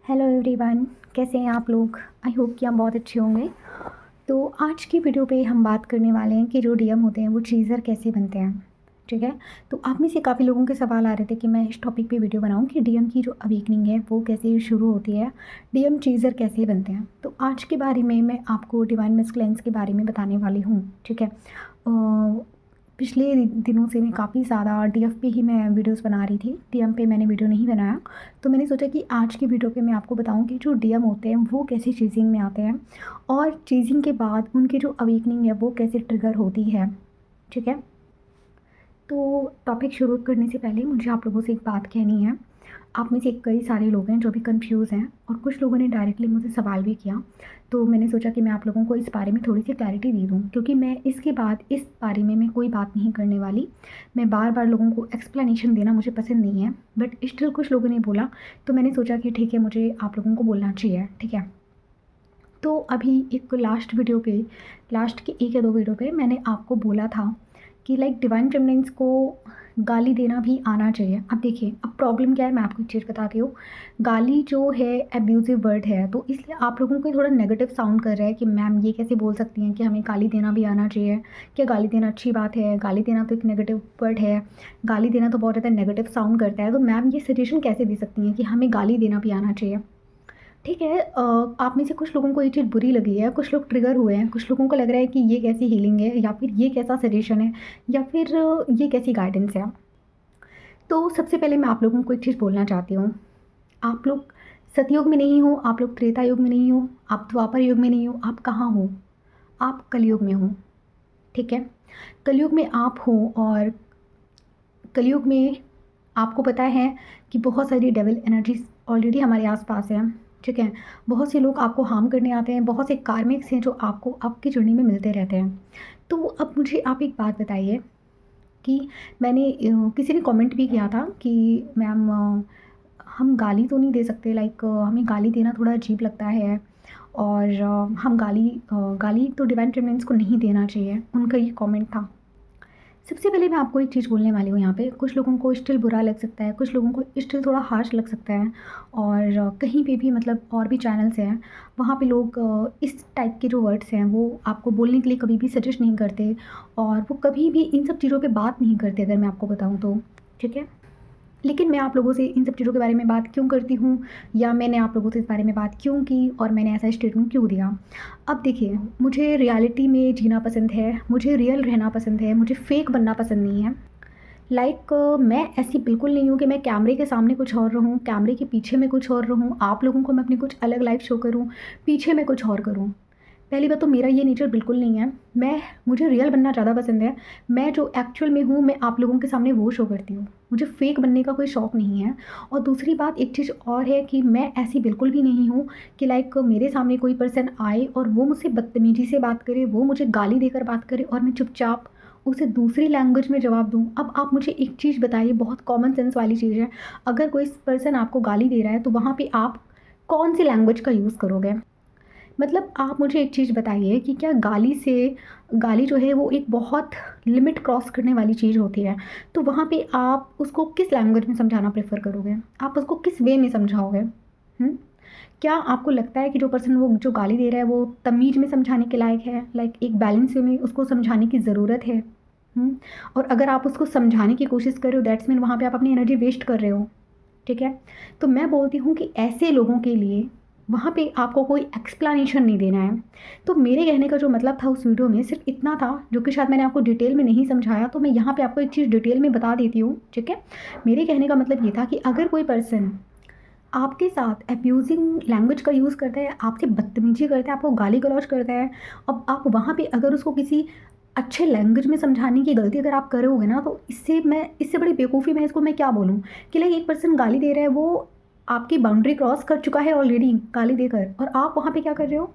Hello everyone, कैसे हैं आप लोग। आई होप कि आप बहुत अच्छे होंगे। तो आज की वीडियो पे हम बात करने वाले हैं कि जो डीएम होते हैं वो चीज़र कैसे बनते हैं। ठीक है। तो आप में से काफ़ी लोगों के सवाल आ रहे थे कि मैं इस टॉपिक पे वीडियो बनाऊं कि डीएम की जो अवेकनिंग है वो कैसे शुरू होती है, डीएम चीज़र कैसे बनते हैं। तो आज के बारे में मैं आपको डिवाइन मस्कुलिन्स के बारे में बताने वाली हूँ। ठीक है। पिछले दिनों से मैं काफ़ी ज़्यादा डीएफ पे ही मैं वीडियोस बना रही थी, डीएम पे मैंने वीडियो नहीं बनाया। तो मैंने सोचा कि आज की वीडियो पे मैं आपको बताऊं कि जो डीएम होते हैं वो कैसे चीज़िंग में आते हैं और चीज़िंग के बाद उनकी जो अवेकनिंग है वो कैसे ट्रिगर होती है। ठीक है। तो टॉपिक शुरू करने से पहले मुझे आप लोगों से एक बात कहनी है। आप में से कई सारे लोग हैं जो भी कंफ्यूज हैं और कुछ लोगों ने डायरेक्टली मुझसे सवाल भी किया। तो मैंने सोचा कि मैं आप लोगों को इस बारे में थोड़ी सी क्लैरिटी दे दूँ, क्योंकि मैं इसके बाद इस बारे में मैं कोई बात नहीं करने वाली। मैं बार बार लोगों को एक्सप्लेनेशन देना मुझे पसंद नहीं है, बट स्टिल कुछ लोगों ने बोला तो मैंने सोचा कि ठीक है, मुझे आप लोगों को बोलना चाहिए। ठीक है। तो अभी एक लास्ट के एक या दो वीडियो पे मैंने आपको बोला था कि लाइक डिवाइन फेमिनिन्स को गाली देना भी आना चाहिए। अब देखिए, अब प्रॉब्लम क्या है, मैं आपको एक चीज़ बताती हूँ। गाली जो है एब्यूज़िव वर्ड है, तो इसलिए आप लोगों को थोड़ा नेगेटिव साउंड कर रहा है कि मैम ये कैसे बोल सकती हैं कि हमें गाली देना भी आना चाहिए। क्या गाली देना अच्छी बात है? गाली देना तो एक नेगेटिव वर्ड है, गाली देना तो बहुत ज़्यादा नेगेटिव साउंड करता है। तो मैम ये सजेशन कैसे दे सकती हैं कि हमें गाली देना भी आना चाहिए? ठीक है। आप में से कुछ लोगों को ये चीज़ बुरी लगी है, कुछ लोग ट्रिगर हुए हैं, कुछ लोगों को लग रहा है कि ये कैसी हीलिंग है, या फिर ये कैसा सजेशन है, या फिर ये कैसी गाइडेंस है। तो सबसे पहले मैं आप लोगों को एक चीज़ बोलना चाहती हूँ। आप लोग सतयुग में नहीं हो, आप लोग त्रेता युग में नहीं हो, आप द्वापर युग में नहीं हो, आप कहाँ हो? आप कलयुग में हो। ठीक है। कलयुग में आप हो, और कलयुग में आपको पता है कि बहुत सारी डेविल एनर्जीज ऑलरेडी हमारे आसपास हैं। ठीक है। बहुत से लोग आपको हार्म करने आते हैं, बहुत से कार्मिक्स हैं जो आपको आपकी जर्नी में मिलते रहते हैं। तो अब मुझे आप एक बात बताइए कि मैंने किसी ने कमेंट भी किया था कि मैम हम गाली तो नहीं दे सकते, लाइक हमें गाली देना थोड़ा अजीब लगता है, और हम गाली तो डिवाइन फेमिनिन्स को नहीं देना चाहिए, उनका ये कमेंट था। सबसे पहले मैं आपको एक चीज़ बोलने वाली हूँ यहाँ पे। कुछ लोगों को स्टिल बुरा लग सकता है, कुछ लोगों को स्टिल थोड़ा हार्श लग सकता है, और कहीं पे भी मतलब और भी चैनल्स हैं वहाँ पे लोग इस टाइप के जो वर्ड्स हैं वो आपको बोलने के लिए कभी भी सजेस्ट नहीं करते, और वो कभी भी इन सब चीज़ों पे बात नहीं करते, अगर मैं आपको बताऊँ तो। ठीक है। लेकिन मैं आप लोगों से इन सब चीज़ों के बारे में बात क्यों करती हूँ, या मैंने आप लोगों से इस बारे में बात क्यों की, और मैंने ऐसा स्टेटमेंट क्यों दिया। अब देखिए, मुझे रियलिटी में जीना पसंद है, मुझे रियल रहना पसंद है, मुझे फेक बनना पसंद नहीं है। लाइक मैं ऐसी बिल्कुल नहीं हूँ कि मैं कैमरे के सामने कुछ और रहूँ, कैमरे के पीछे मैं कुछ और रहूँ, आप लोगों को मैं अपनी कुछ अलग लाइफ शो करूँ, पीछे मैं कुछ और करूँ। पहली बात तो मेरा ये नेचर बिल्कुल नहीं है। मुझे रियल बनना ज़्यादा पसंद है। मैं जो एक्चुअल में हूँ मैं आप लोगों के सामने वो शो करती हूँ। मुझे फेक बनने का कोई शौक़ नहीं है। और दूसरी बात, एक चीज़ और है कि मैं ऐसी बिल्कुल भी नहीं हूँ कि लाइक मेरे सामने कोई पर्सन आए और वो मुझसे बदतमीज़ी से बात करे, वो मुझे गाली देकर बात करे और मैं चुपचाप उसे दूसरी लैंग्वेज में जवाब दूँ। अब आप मुझे एक चीज़ बताइए, बहुत कॉमन सेंस वाली चीज़ है। अगर कोई पर्सन आपको गाली दे रहा है तो वहाँ पे आप कौन सी लैंग्वेज का यूज़ करोगे? मतलब आप मुझे एक चीज़ बताइए कि क्या गाली जो है वो एक बहुत लिमिट क्रॉस करने वाली चीज़ होती है, तो वहाँ पे आप उसको किस लैंग्वेज में समझाना प्रेफ़र करोगे? आप उसको किस वे में समझाओगे? क्या आपको लगता है कि जो पर्सन वो जो गाली दे रहा है वो तमीज़ में समझाने के लायक है? लाइक एक बैलेंस वे में उसको समझाने की ज़रूरत है? और अगर आप उसको समझाने की कोशिश कर रहे हो, दैट्स मीन वहाँ पे आप अपनी एनर्जी वेस्ट कर रहे हो। ठीक है। तो मैं बोलती हूँ कि ऐसे लोगों के लिए वहाँ पे आपको कोई एक्सप्लेनेशन नहीं देना है। तो मेरे कहने का जो मतलब था उस वीडियो में सिर्फ इतना था, जो कि शायद मैंने आपको डिटेल में नहीं समझाया, तो मैं यहाँ पे आपको एक चीज़ डिटेल में बता देती हूँ। ठीक है। मेरे कहने का मतलब ये था कि अगर कोई पर्सन आपके साथ अब्यूजिंग लैंग्वेज का यूज़ करता है, आपसे बदतमीजी करता है, आपको गाली गलौज करता है, अब आप वहाँ पे अगर उसको किसी अच्छे लैंग्वेज में समझाने की गलती अगर आप करोगे ना, तो इससे बड़ी बेवकूफ़ी मैं इसको मैं क्या बोलूँ कि लाइक एक पर्सन गाली दे रहा है, वो आपकी बाउंड्री क्रॉस कर चुका है ऑलरेडी गाली देकर, और आप वहाँ पे क्या कर रहे हो?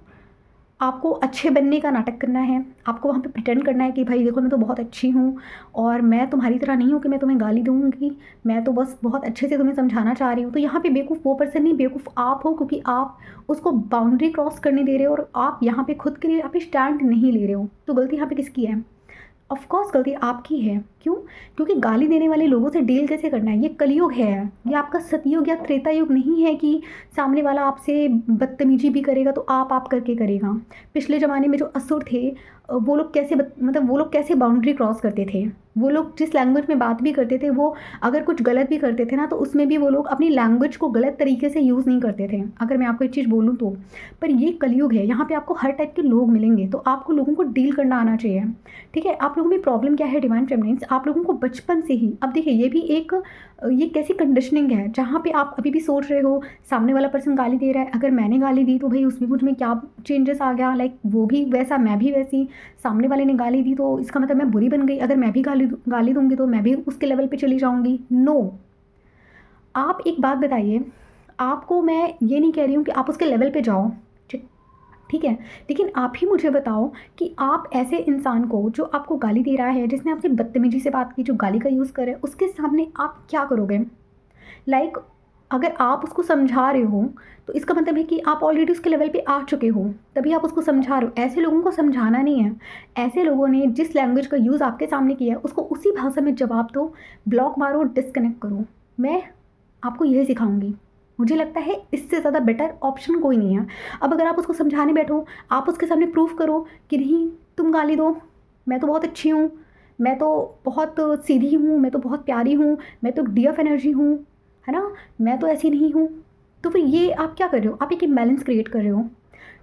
आपको अच्छे बनने का नाटक करना है, आपको वहाँ पे प्रिटेंड करना है कि भाई देखो मैं तो बहुत अच्छी हूँ, और मैं तुम्हारी तरह नहीं हूँ कि मैं तुम्हें गाली दूँगी, मैं तो बस बहुत अच्छे से तुम्हें समझाना चाह रही हूँ। तो यहाँ पे बेवकूफ़ वो पर्सन नहीं, बेवकूफ़ आप हो, क्योंकि आप उसको बाउंड्री क्रॉस करने दे रहे हो और आप यहाँ पे खुद के लिए आप स्टैंड नहीं ले रहे हो। तो गलती यहाँ पे किसकी है? ऑफ कोर्स गलती आपकी है। क्यों? क्योंकि गाली देने वाले लोगों से डील कैसे करना है, ये कलयुग है। ये आपका सतयुग या त्रेता युग नहीं है कि सामने वाला आपसे बदतमीजी भी करेगा तो आप करके करेगा। पिछले ज़माने में जो असुर थे वो लोग कैसे मतलब वो लोग कैसे बाउंड्री क्रॉस करते थे। वो लोग जिस लैंग्वेज में बात भी करते थे, वो अगर कुछ गलत भी करते थे ना, तो उसमें भी वो लोग अपनी लैंग्वेज को गलत तरीके से यूज़ नहीं करते थे, अगर मैं आपको एक चीज़ बोलूँ तो। पर ये कलयुग है, यहाँ पे आपको हर टाइप के लोग मिलेंगे, तो आपको लोगों को डील करना आना चाहिए। ठीक है? आप लोगों में प्रॉब्लम क्या है डिवाइन फेमिनिन्स, आप लोगों को बचपन से ही, अब देखिए ये भी एक ये कैसी कंडीशनिंग है जहाँ पे आप अभी भी सोच रहे हो सामने वाला पर्सन गाली दे रहा है, अगर मैंने गाली दी तो भाई उसमें मुझ में क्या चेंजेस आ गया, लाइक वो भी वैसा मैं भी वैसी। सामने वाले ने गाली दी तो इसका मतलब मैं बुरी बन गई, अगर मैं भी गाली दूंगी तो मैं भी उसके लेवल पे चली जाऊंगी। नो, आप एक बात बताइए, आपको मैं ये नहीं कह रही हूँ कि आप उसके लेवल पे जाओ, ठीक है, लेकिन आप ही मुझे बताओ कि आप ऐसे इंसान को जो आपको गाली दे रहा है, जिसने आपसे बदतमीजी से बात की, जो गाली का यूज़ करे, उसके सामने आप क्या करोगे? लाइक अगर आप उसको समझा रहे हो तो इसका मतलब है कि आप ऑलरेडी उसके लेवल पे आ चुके हो, तभी आप उसको समझा रहे हो। ऐसे लोगों को समझाना नहीं है। ऐसे लोगों ने जिस लैंग्वेज का यूज़ आपके सामने किया है उसको उसी भाषा में जवाब दो, ब्लॉक मारो, डिस्कनेक्ट करो। मैं आपको यही सिखाऊंगी। मुझे लगता है इससे ज़्यादा बेटर ऑप्शन कोई नहीं है। अब अगर आप उसको समझाने बैठो, आप उसके सामने प्रूफ करो कि नहीं तुम गाली दो, मैं तो बहुत अच्छी हूँ, मैं तो बहुत सीधी हूँ, मैं तो बहुत प्यारी हूँ, मैं तो डीएफ एनर्जी हूँ, है ना, मैं तो ऐसी नहीं हूँ, तो फिर ये आप क्या कर रहे हो? आप एक इम्बैलेंस क्रिएट कर रहे हो।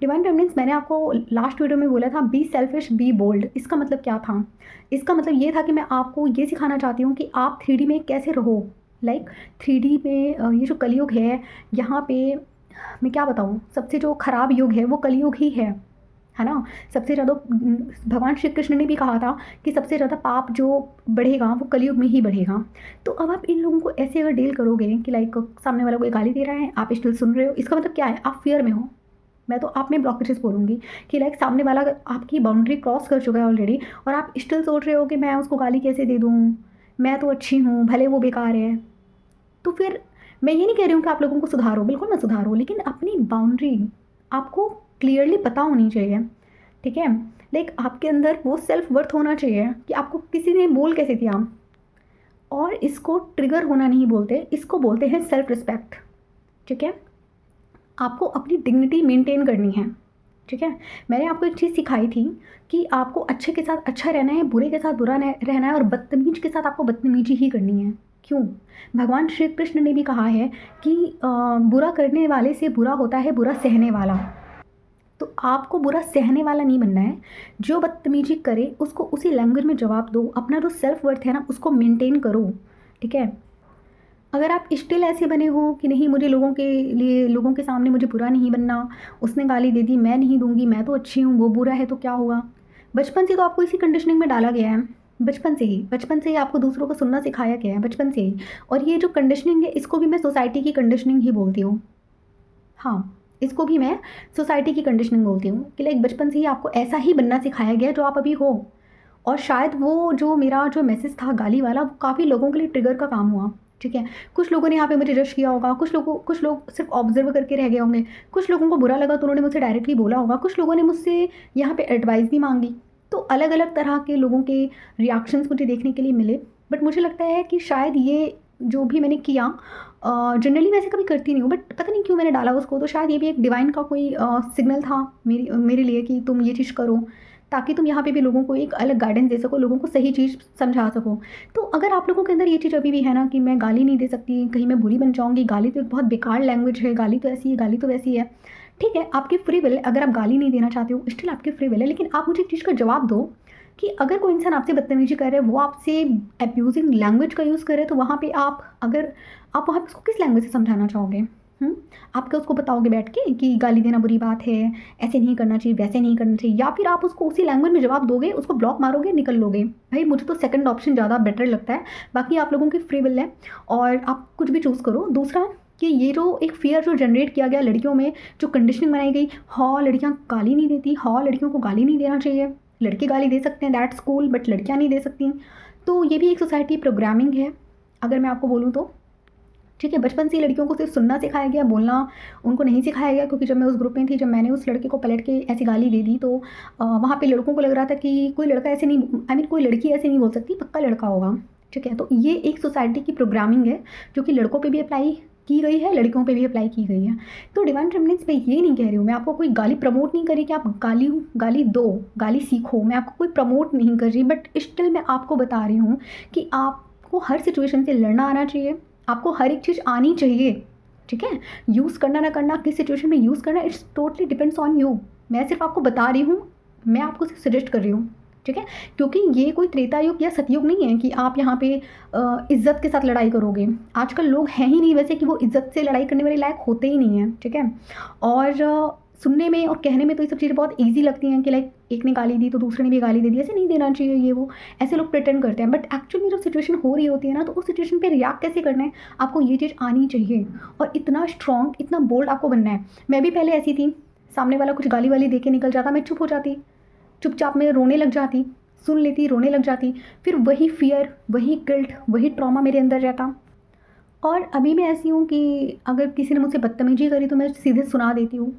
डिवाइन फेमिनिन्स, मैंने आपको लास्ट वीडियो में बोला था बी सेल्फिश बी बोल्ड। इसका मतलब क्या था? इसका मतलब ये था कि मैं आपको ये सिखाना चाहती हूँ कि आप 3D में कैसे रहो। लाइक 3D में ये जो कलयुग है, यहाँ पे मैं क्या बताऊँ, सबसे जो ख़राब युग है वो कलयुग ही है ना। सबसे ज़्यादा भगवान श्री कृष्ण ने भी कहा था कि सबसे ज़्यादा पाप जो बढ़ेगा वो कलयुग में ही बढ़ेगा। तो अब आप इन लोगों को ऐसे अगर डील करोगे कि लाइक सामने वाला कोई गाली दे रहा है, आप स्टिल सुन रहे हो, इसका मतलब क्या है? आप फियर में हो। मैं तो आप में ब्लॉकेजेस बोलूँगी कि लाइक सामने वाला आपकी बाउंड्री क्रॉस कर चुका है ऑलरेडी, और आप स्टिल सोच रहे हो कि मैं उसको गाली कैसे दे दूँ, मैं तो अच्छी हूँ, भले वो बेकार है। तो फिर मैं ये नहीं कह रही हूँ कि आप लोगों को सुधारो, बिल्कुल मत सुधारो, लेकिन अपनी बाउंड्री आपको क्लियरली पता होनी चाहिए। ठीक है? लाइक आपके अंदर वो सेल्फ वर्थ होना चाहिए कि आपको किसी ने बोल कैसे दिया। और इसको ट्रिगर होना नहीं बोलते, इसको बोलते हैं सेल्फ रिस्पेक्ट। ठीक है? आपको अपनी डिग्निटी मेंटेन करनी है। ठीक है? मैंने आपको एक चीज़ सिखाई थी कि आपको अच्छे के साथ अच्छा रहना है, बुरे के साथ बुरा रहना है, और बदतमीज के साथ आपको बदतमीजी ही करनी है। क्यों? भगवान श्री कृष्ण ने भी कहा है कि बुरा करने वाले से बुरा होता है बुरा सहने वाला। तो आपको बुरा सहने वाला नहीं बनना है। जो बदतमीजी करे उसको उसी लैंग्वेज में जवाब दो, अपना जो सेल्फ वर्थ है ना उसको मेंटेन करो। ठीक है? अगर आप स्टिल ऐसे बने हो कि नहीं, मुझे लोगों के लिए, लोगों के सामने मुझे बुरा नहीं बनना, उसने गाली दे दी मैं नहीं दूंगी, मैं तो अच्छी हूँ, वो बुरा है तो क्या हुआ? बचपन से तो आपको इसी कंडीशनिंग में डाला गया है। बचपन से ही आपको दूसरों को सुनना सिखाया गया है, बचपन से ही। और ये जो कंडीशनिंग है इसको भी मैं सोसाइटी की कंडीशनिंग ही बोलती हूँ। हाँ, इसको भी मैं सोसाइटी की कंडीशनिंग बोलती हूँ कि लाइक बचपन से ही आपको ऐसा ही बनना सिखाया गया जो आप अभी हो। और शायद वो जो मेरा जो मैसेज था गाली वाला, वो काफ़ी लोगों के लिए ट्रिगर का काम हुआ। ठीक है? कुछ लोगों ने यहाँ पे मुझे जज किया होगा, कुछ लोग सिर्फ ऑब्जर्व करके रह गए होंगे, कुछ लोगों को बुरा लगा तो उन्होंने मुझसे डायरेक्टली बोला होगा, कुछ लोगों ने मुझसे यहाँ पे एडवाइस भी मांगी। तो अलग अलग तरह के लोगों के रिएक्शंस मुझे देखने के लिए मिले। बट मुझे लगता है कि शायद ये जो भी मैंने किया, जनरली मैं ऐसे कभी करती नहीं हूँ, बट पता नहीं क्यों मैंने डाला उसको, तो शायद ये भी एक डिवाइन का कोई सिग्नल था मेरे लिए कि तुम ये चीज़ करो, ताकि तुम यहाँ पे भी लोगों को एक अलग गाइडेंस दे सको, लोगों को सही चीज़ समझा सको। तो अगर आप लोगों के अंदर ये चीज़ अभी भी है ना कि मैं गाली नहीं दे सकती, कहीं मैं बुरी बन जाऊँगी, गाली तो एक बहुत बेकार लैंग्वेज है, गाली तो ऐसी है, गाली तो वैसी है, ठीक है, आपकी फ्री विल है। अगर आप गाली नहीं देना चाहते हो स्टिल आपकी फ्री विल है, लेकिन आप मुझे एक चीज़ का जवाब दो कि अगर कोई इंसान आपसे बदतमीजी कर रहा है, वो आपसे अब्यूजिंग लैंग्वेज का यूज़ कर रहे हैं, तो वहाँ पे आप वहाँ पे उसको किस लैंग्वेज से समझाना चाहोगे? आप क्या उसको बताओगे बैठ के कि गाली देना बुरी बात है, ऐसे नहीं करना चाहिए, वैसे नहीं करना चाहिए, या फिर आप उसको उसी लैंग्वेज में जवाब दोगे, उसको ब्लॉक मारोगे, निकल लोगे? भाई मुझे तो सेकंड ऑप्शन ज़्यादा बेटर लगता है। बाकी आप लोगों की फ्री विल है और आप कुछ भी चूज़ करो। दूसरा कि ये जो एक फ़ियर जो जनरेट किया गया लड़कियों में, जो कंडीशनिंग बनाई गई, हाँ लड़कियाँ गाली नहीं देती, हाँ लड़कियों को गाली नहीं देना चाहिए, लड़के गाली दे सकते हैं दैट्स कूल, बट लड़कियाँ नहीं दे सकती। तो ये भी एक सोसाइटी प्रोग्रामिंग है, अगर मैं आपको बोलूँ तो। ठीक है। बचपन से ही लड़कियों को सिर्फ सुनना सिखाया गया, बोलना उनको नहीं सिखाया गया। क्योंकि जब मैं उस ग्रुप में थी, जब मैंने उस लड़के को पलट के ऐसी गाली दे दी, तो वहाँ पे लड़कों को लग रहा था कि कोई लड़का ऐसे नहीं, आई मीन कोई लड़की ऐसे नहीं बोल सकती, पक्का लड़का होगा। ठीक है। तो ये एक सोसाइटी की प्रोग्रामिंग है जो कि लड़कों पे भी अप्लाई की गई है, लड़कियों पे भी अप्लाई की गई है। तो डिवाइन फेमिनिन्स मैं ये नहीं कह रही हूँ, मैं आपको कोई गाली प्रमोट नहीं करी कि आप गाली दो, गाली सीखो, मैं आपको कोई प्रमोट नहीं कर रही। बट स्टिल मैं आपको बता रही हूँ कि आपको हर सिचुएशन से लड़ना आना चाहिए, आपको हर एक चीज़ आनी चाहिए। ठीक है। यूज़ करना ना करना, किस सिचुएशन में यूज़ करना, it's totally depends on you. मैं सिर्फ आपको बता रही हूँ, मैं आपको सिर्फ सजेस्ट कर रही हूँ। ठीक है। क्योंकि ये कोई त्रेता युग या सतयुग नहीं है कि आप यहाँ पे इज्जत के साथ लड़ाई करोगे। आजकल लोग हैं ही नहीं वैसे कि वो इज्जत से लड़ाई करने वाले लायक होते ही नहीं हैं। ठीक है। और सुनने में और कहने में तो ये सब चीज़ें बहुत ईजी लगती हैं कि लाइक एक ने गाली दी तो दूसरे ने भी गाली दे दी, ऐसे नहीं देना चाहिए, ये वो ऐसे लोग प्रिटेंड करते हैं। बट एक्चुअली में जब सिचुएशन हो रही होती है ना, तो उस सिचुएशन पे रिएक्ट कैसे करना है, आपको ये चीज़ आनी चाहिए। और इतना स्ट्रॉन्ग, इतना बोल्ड आपको बनना है। मैं भी पहले ऐसी थी, सामने वाला कुछ गाली वाली दे के निकल जाता, मैं चुप हो जाती, चुपचाप मैं रोने लग जाती, सुन लेती, रोने लग जाती। फिर वही फियर, वही गिल्ट, वही ट्रॉमा मेरे अंदर रहता। और अभी मैं ऐसी हूँ कि अगर किसी ने मुझसे बदतमीजी करी तो मैं सीधे सुना देती हूँ।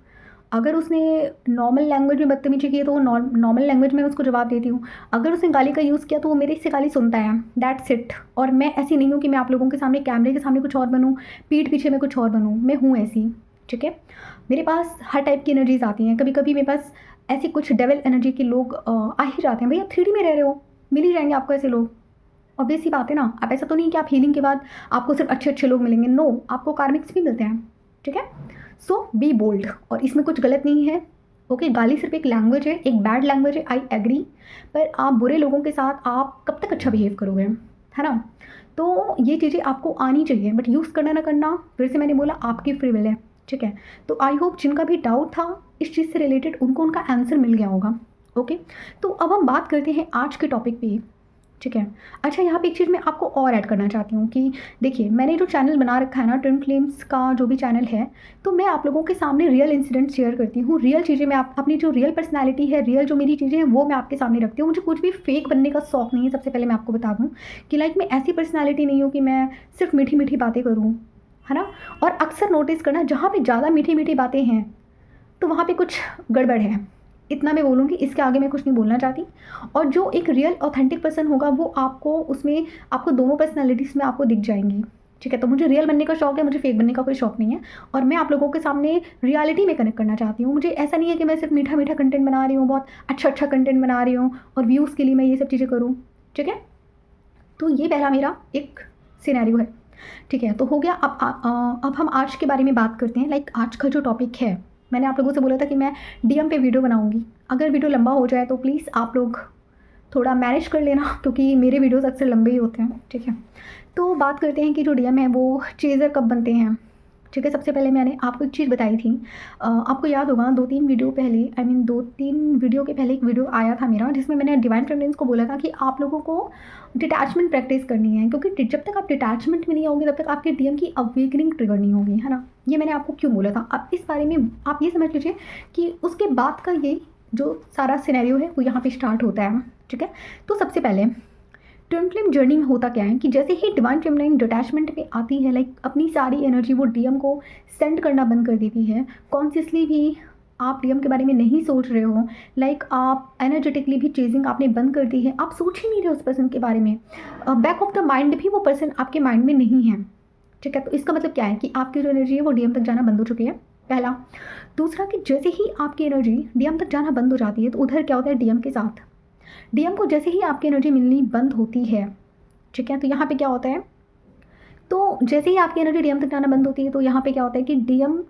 अगर उसने नॉर्मल लैंग्वेज में बदतमीजी की है तो वो नॉर्मल लैंग्वेज में उसको जवाब देती हूँ। अगर उसने गाली का यूज़ किया तो वो मेरे से गाली सुनता है, दैट्स इट। और मैं ऐसी नहीं हूँ कि मैं आप लोगों के सामने, कैमरे के सामने कुछ और बनूँ, पीठ पीछे में कुछ और बनूँ, मैं हूँ ऐसी। ठीक है। मेरे पास हर टाइप की एनर्जीज आती हैं। कभी कभी मेरे पास ऐसे कुछ डेविल एनर्जी के लोग आ ही जाते हैं। भैया 3D में रह रहे हो, मिल ही जाएंगे आपको ऐसे लोग, ऑब्वियस सी बात है ना। आप ऐसा तो नहीं कि आप हीलिंग के बाद आपको सिर्फ अच्छे अच्छे लोग मिलेंगे, नो, आपको कार्मिक्स भी मिलते हैं। ठीक है। सो बी बोल्ड, और इसमें कुछ गलत नहीं है। ओके। गाली सिर्फ एक लैंग्वेज है, एक बैड लैंग्वेज है, आई एग्री। पर आप बुरे लोगों के साथ आप कब तक अच्छा बिहेव करोगे, है ना। तो ये चीज़ें आपको आनी चाहिए, बट यूज़ करना ना करना, फिर से मैंने बोला, आपकी फ्री विल है। ठीक है। तो आई होप जिनका भी डाउट था इस चीज़ से रिलेटेड, उनको उनका आंसर मिल गया होगा। ओके। तो अब हम बात करते हैं आज के टॉपिक पे। ठीक है। अच्छा, यहाँ पे एक चीज़ मैं आपको और ऐड करना चाहती हूँ कि देखिए, मैंने जो चैनल बना रखा है ना, ट्विन फ्लेम्स का जो भी चैनल है, तो मैं आप लोगों के सामने रियल इंसिडेंट शेयर करती हूँ, रियल चीज़ें मैं अपनी जो रियल पर्सनैलिटी है, रियल जो मेरी चीज़ें हैं, वो मैं आपके सामने रखती हूँ। मुझे कुछ भी फेक बनने का शौक नहीं है। सबसे पहले मैं आपको बता दूँ कि लाइक मैं ऐसी पर्सनैलिटी नहीं हूँ कि मैं सिर्फ मीठी मीठी बातें करूँ, है ना। और अक्सर नोटिस करना, जहाँ पर ज़्यादा मीठी मीठी बातें हैं तो वहाँ पे कुछ गड़बड़ है, इतना मैं बोलूँगी। इसके आगे मैं कुछ नहीं बोलना चाहती। और जो एक रियल ऑथेंटिक पर्सन होगा वो आपको उसमें, आपको दोनों पर्सनालिटीज़ में आपको दिख जाएंगी। ठीक है। तो मुझे रियल बनने का शौक है, मुझे फेक बनने का कोई शौक नहीं है। और मैं आप लोगों के सामने रियलिटी में कनेक्ट करना चाहती हूँ। मुझे ऐसा नहीं है कि मैं सिर्फ मीठा मीठा कंटेंट बना रही हूँ, बहुत अच्छा अच्छा कंटेंट बना रही हूँ और व्यूज़ के लिए मैं ये सब चीज़ें करूँ। ठीक है। तो ये पहला मेरा एक सिनेरियो है। ठीक है। तो हो गया। अब हम आज के बारे में बात करते हैं। लाइक आज का जो टॉपिक है, मैंने आप लोगों से बोला था कि मैं डीएम पे वीडियो बनाऊंगी। अगर वीडियो लंबा हो जाए तो प्लीज़ आप लोग थोड़ा मैनेज कर लेना, क्योंकि मेरे वीडियोस अक्सर लंबे ही होते हैं। ठीक है। तो बात करते हैं कि जो डीएम है वो चेज़र कब बनते हैं। ठीक है। सबसे पहले मैंने आपको एक चीज़ बताई थी, आपको याद होगा 2-3 वीडियो पहले, आई मीन 2-3 वीडियो के पहले एक वीडियो आया था मेरा, जिसमें मैंने डिवाइन फेमिनिन्स को बोला था कि आप लोगों को डिटैचमेंट प्रैक्टिस करनी है, क्योंकि जब तक आप डिटैचमेंट में नहीं होंगे तब तक आपके डीएम की अवेकनिंग ट्रिगर नहीं होगी, है ना। ये मैंने आपको क्यों बोला था, अब इस बारे में आप ये समझ लीजिए कि उसके बाद का ये जो सारा सिनेरियो है वो यहाँ पे स्टार्ट होता है। ठीक है। तो सबसे पहले ट्विन फ्लेम जर्नी में होता क्या है कि जैसे ही डिवाइन फेमिनाइन डिटैचमेंट पे आती है, लाइक अपनी सारी एनर्जी वो डीएम को सेंड करना बंद कर देती है। कॉन्शियसली भी आप डीएम के बारे में नहीं सोच रहे हो, लाइक आप एनर्जेटिकली भी चेजिंग आपने बंद कर दी है, आप सोच ही नहीं रहे उस पर्सन के बारे में। बैक ऑफ द माइंड भी वो पर्सन आपके माइंड में नहीं है। ठीक है। तो इसका मतलब क्या है कि आपकी जो एनर्जी है वो डीएम तक जाना बंद हो चुकी है, पहला। दूसरा कि जैसे ही आपकी एनर्जी डीएम तक जाना बंद हो जाती है तो उधर क्या होता है, डीएम के साथ, डीएम को जैसे ही आपकी एनर्जी मिलनी बंद होती है, ठीक है, तो यहाँ पे क्या होता है, तो जैसे ही आपकी एनर्जी डीएम तक जाना बंद होती है तो यहाँ पे क्या होता है कि डीएम